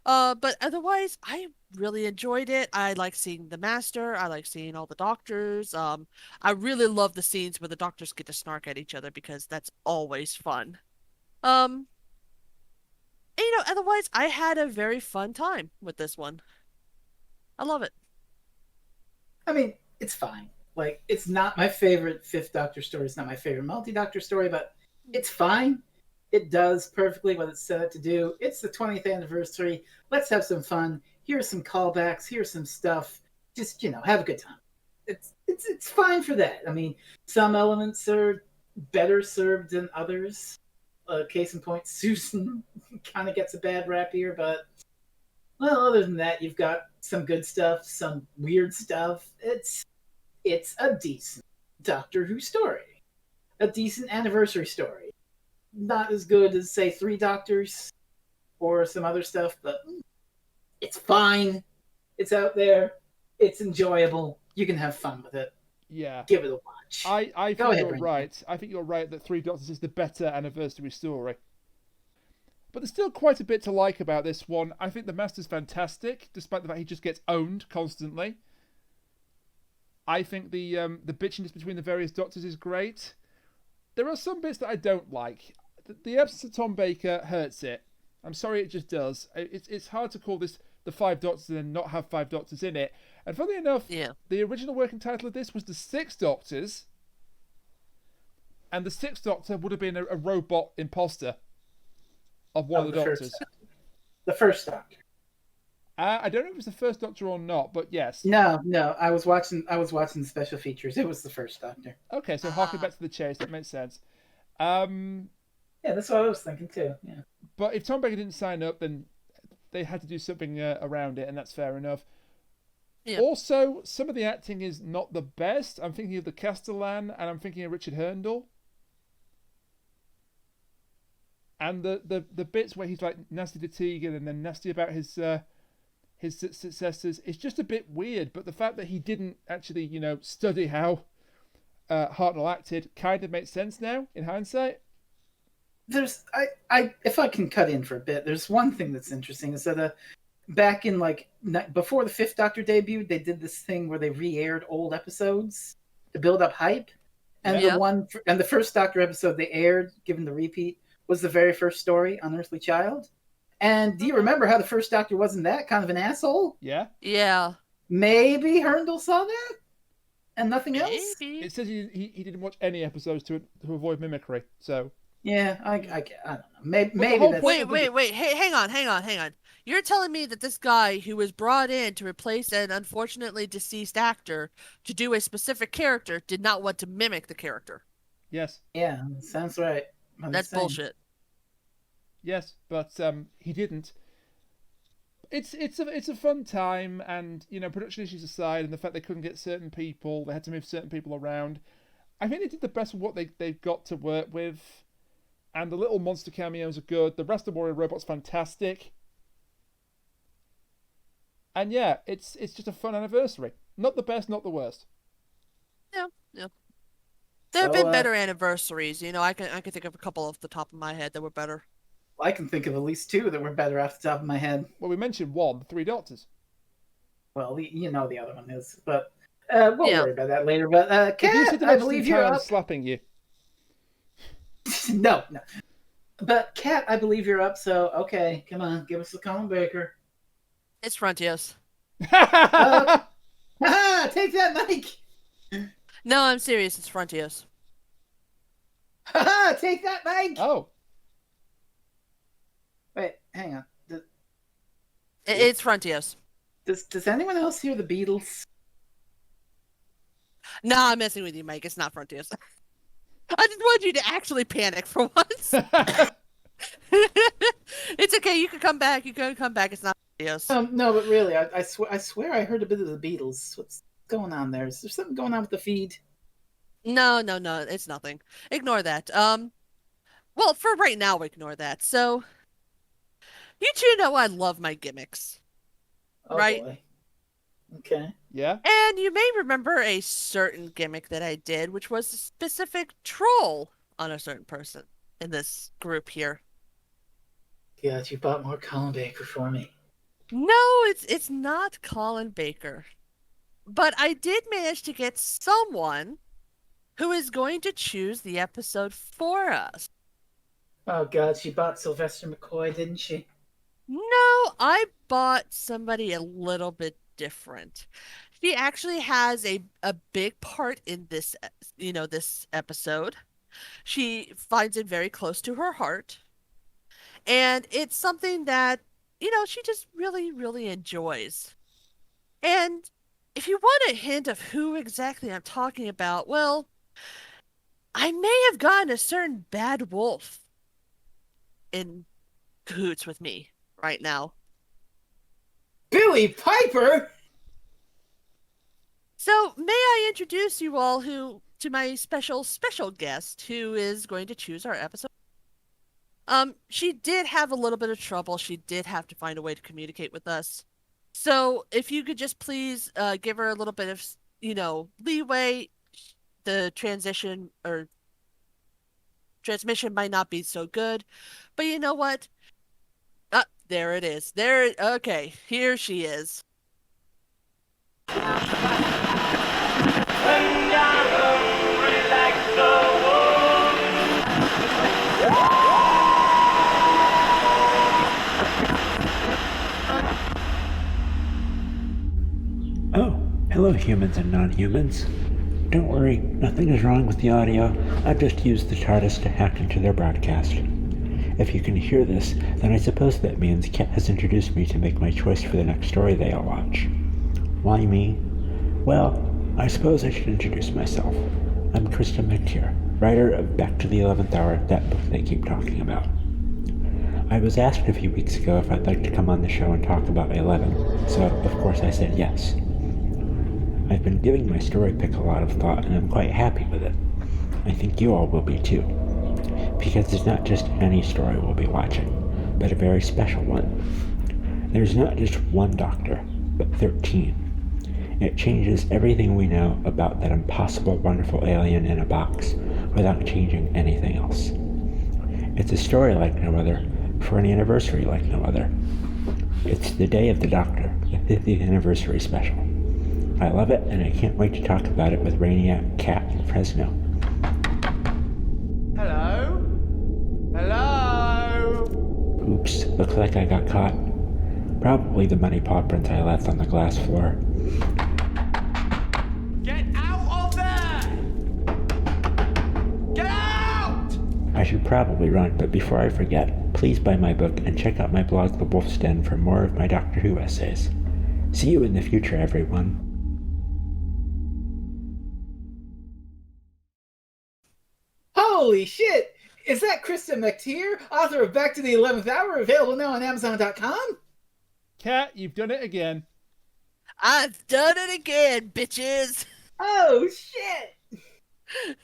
But otherwise, I really enjoyed it. I like seeing the master. I like seeing all the doctors. I really love the scenes where the doctors get to snark at each other because that's always fun. Um, and, otherwise, I had a very fun time with this one. I love it. I mean, it's fine. Like, it's not my favorite Fifth Doctor story. It's not my favorite multi-Doctor story, but it's fine. It does perfectly what it's set out to do. It's the 20th anniversary. Let's have some fun. Here's some callbacks. Here's some stuff. Just, have a good time. It's fine for that. I mean, some elements are better served than others. Case in point, Susan kind of gets a bad rap here, but well, other than that, you've got some good stuff, some weird stuff. It's a decent Doctor Who story, a decent anniversary story. Not as good as, say, Three Doctors or some other stuff, but it's fine. It's out there. It's enjoyable. You can have fun with it. Yeah. Give it a watch. I Go think ahead, you're Brandon. right. I think you're right that Three Doctors is the better anniversary story. But there's still quite a bit to like about this one. I think the Master's fantastic, despite the fact he just gets owned constantly. I think the bitchiness between the various Doctors is great. There are some bits that I don't like. The absence of Tom Baker hurts it. I'm sorry, it just does. It's hard to call this the Five Doctors and then not have Five Doctors in it. And funnily enough, Yeah. the original working title of this was The Six Doctors. And the Sixth Doctor would have been a robot imposter of one of the Doctors. The first Doctor. I don't know if it was the first Doctor or not, but yes. No. I was watching the special features. It was the first Doctor. Okay, so harking back to the chase, that makes sense. Yeah, that's what I was thinking too. Yeah. But if Tom Baker didn't sign up, then they had to do something around it, and that's fair enough. Yeah. Also, some of the acting is not the best. I'm thinking of the Castellan, and I'm thinking of Richard Herndl. And the bits where he's like nasty to Tegan and then nasty about his successors, it's just a bit weird. But the fact that he didn't actually, study how Hartnell acted kind of makes sense now in hindsight. There's if I can cut in for a bit, there's one thing that's interesting is that back in before the Fifth Doctor debuted, they did this thing where they re-aired old episodes to build up hype, and the first Doctor episode they aired, given the repeat, was the very first story, Unearthly Child. And do you remember how the first Doctor wasn't that kind of an asshole? Yeah. Yeah. Maybe Herndl saw that and nothing else. Maybe. It says he didn't watch any episodes to avoid mimicry. So yeah, I don't know. Maybe whole that's... point- Wait. Hey, hang on. You're telling me that this guy who was brought in to replace an unfortunately deceased actor to do a specific character did not want to mimic the character? yes. Yeah, sounds right. That's bullshit. Yes, but he didn't. It's a fun time, and production issues aside, and the fact they couldn't get certain people, they had to move certain people around. I think they did the best with what they got to work with, and the little monster cameos are good. The Rasta Warrior robot's fantastic, and yeah, it's just a fun anniversary. Not the best, not the worst. Yeah. There have been better anniversaries. I can think of a couple off the top of my head that were better. I can think of at least two that were better off the top of my head. Well, we mentioned one, the Three Doctors. Well, the other one is, but we'll worry about that later. But Kat, I believe you're up. Slapping you. No. But Kat, I believe you're up. So okay, come on, give us the Colin Baker. It's Frontios. Take that, Mike. No, I'm serious. It's Frontios. Haha, take that, Mike! Oh, Wait, hang on. It's Frontios. Does anyone else hear the Beatles? No, I'm messing with you, Mike. It's not Frontios. I just want you to actually panic for once. It's okay. You can come back. You can come back. It's not Frontios. No, but really, I swear I heard a bit of the Beatles. What's going on there? Is there something going on with the feed? No. It's nothing. Ignore that. Well, for right now, ignore that. So, you two know I love my gimmicks, Oh, right? boy. Okay. yeah. And you may remember a certain gimmick that I did, which was a specific troll on a certain person in this group here. Yeah, you bought more Colin Baker for me. No, it's not Colin Baker. But I did manage to get someone who is going to choose the episode for us. Oh God, she bought Sylvester McCoy, didn't she? No, I bought somebody a little bit different. She actually has a big part in this, this episode. She finds it very close to her heart. And it's something that, she just really, really enjoys. And if you want a hint of who exactly I'm talking about, well, I may have gotten a certain bad wolf in cahoots with me right now. Billy Piper? So may I introduce you all to my special guest who is going to choose our episode? She did have a little bit of trouble. She did have to find a way to communicate with us. So if you could just please give her a little bit of, leeway. The transmission transmission might not be so good, but you know what? There it is. Okay, here she is. Oh, hello humans and non-humans. Don't worry, nothing is wrong with the audio. I've just used the TARDIS to hack into their broadcast. If you can hear this, then I suppose that means Kat has introduced me to make my choice for the next story they'll watch. Why me? Well, I suppose I should introduce myself. I'm Krista McTeer, writer of Back to the 11th Hour, that book they keep talking about. I was asked a few weeks ago if I'd like to come on the show and talk about 11, so of course I said yes. I've been giving my story pick a lot of thought and I'm quite happy with it. I think you all will be too. Because it's not just any story we'll be watching, but a very special one. There's not just one doctor, but 13. It changes everything we know about that impossible, wonderful alien in a box without changing anything else. It's a story like no other, for an anniversary like no other. It's the Day of the Doctor, the 50th anniversary special. I love it, and I can't wait to talk about it with Rainiac, Cat, and Fresno. Hello? Hello? Oops, looks like I got caught. Probably the money paw prints I left on the glass floor. Get out of there! Get out! I should probably run, but before I forget, please buy my book and check out my blog The Wolf's Den for more of my Doctor Who essays. See you in the future, everyone. Holy shit! Is that Krista McTeer, author of Back to the 11th Hour, available now on Amazon.com? Kat, you've done it again. I've done it again, bitches. Oh shit!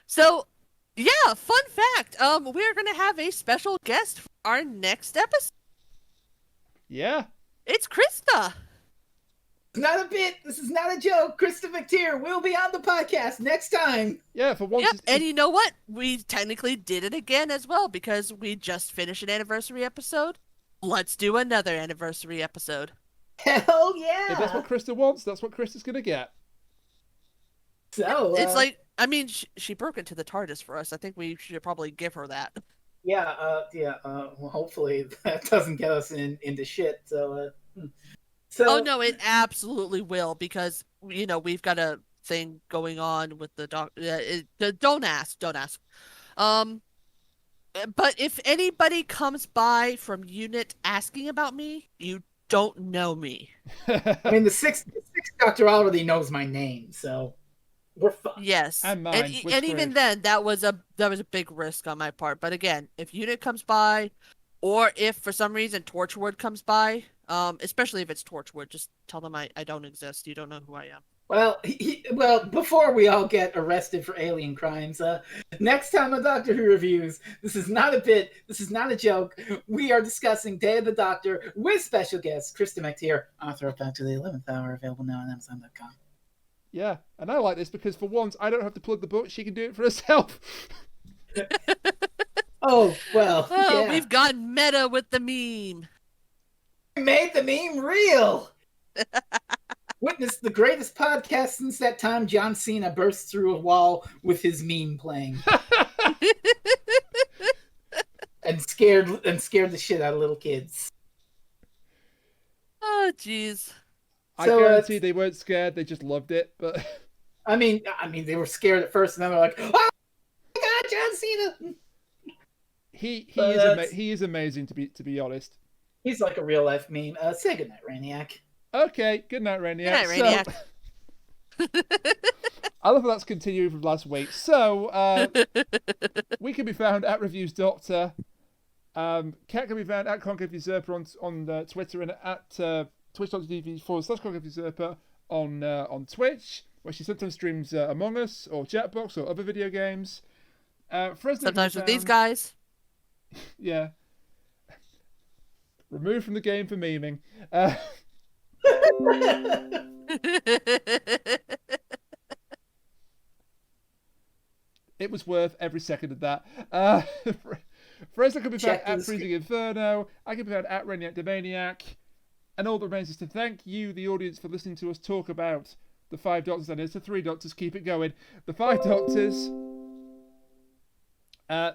So, yeah, fun fact. We're gonna have a special guest for our next episode. Yeah. It's Krista. Not a bit. This is not a joke. Krista McTeer will be on the podcast next time. Yeah, for once. Yep, and you know what? We technically did it again as well because we just finished an anniversary episode. Let's do another anniversary episode. Hell yeah! If that's what Krista wants, that's what Krista's going to get. So It's like, I mean, she broke into the TARDIS for us. I think we should probably give her that. well, hopefully that doesn't get us into shit. So Oh no, it absolutely will because we've got to thing going on with the doctor. Don't ask. Don't ask. Um, but if anybody comes by from unit asking about me, you don't know me. I mean, the sixth Doctor already knows my name, so we're fine. Yes, And mine, and which even great. then, that was a big risk on my part. But again, if unit comes by, or if for some reason Torchwood comes by, especially if it's Torchwood, just tell them I don't exist. You don't know who I am. Well, well, before we all get arrested for alien crimes, next time on Doctor Who Reviews, this is not a bit, this is not a joke. We are discussing Day of the Doctor with special guest Krista McTeer, author of Back to the 11th Hour, available now on Amazon.com. Yeah, and I like this because for once I don't have to plug the book. She can do it for herself. Oh, well, Oh, yeah. we've got meta with the meme. We made the meme real! Witness the greatest podcast since that time John Cena burst through a wall with his meme playing. and scared the shit out of little kids. Oh, jeez. I So, guarantee they weren't scared. They just loved it. But I mean, they were scared at first, and then they're like, "Oh my God, John Cena!" he is amazing to be honest. He's like a real life meme. Say goodnight, Rainiac. Okay, good night, Rainiac. Good night, Rainiac. I love how that's continuing from last week. So we can be found at Reviews Doctor. Kat can be found at Concave Usurper on Twitter and at twitch.tv/Concave Usurper on Twitch, where she sometimes streams Among Us or Chatbox or other video games. Fresno Sometimes with these guys. Yeah. Removed from the game for memeing. It was worth every second of that. Fresno can be found at Freezing Inferno. I can be found at Reniac the Maniac. And all that remains is to thank you, the audience, for listening to us talk about the 5 Doctors. And it's the 3 Doctors. Keep it going. The 5 Doctors.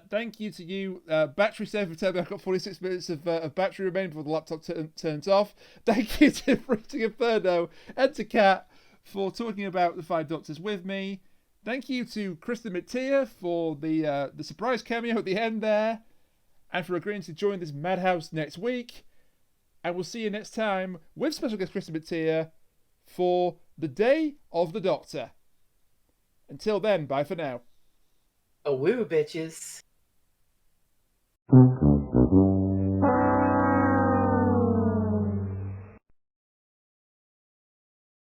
Thank you to you, battery saver. Tell me I've got 46 minutes of battery remaining before the laptop turns off. Thank you to Freezing Inferno and to Kat for talking about the 5 Doctors with me. Thank you to Krista McTeer for the surprise cameo at the end there, and for agreeing to join this madhouse next week. And we'll see you next time with special guest Krista McTeer for the Day of the Doctor. Until then, bye for now. A woo, bitches.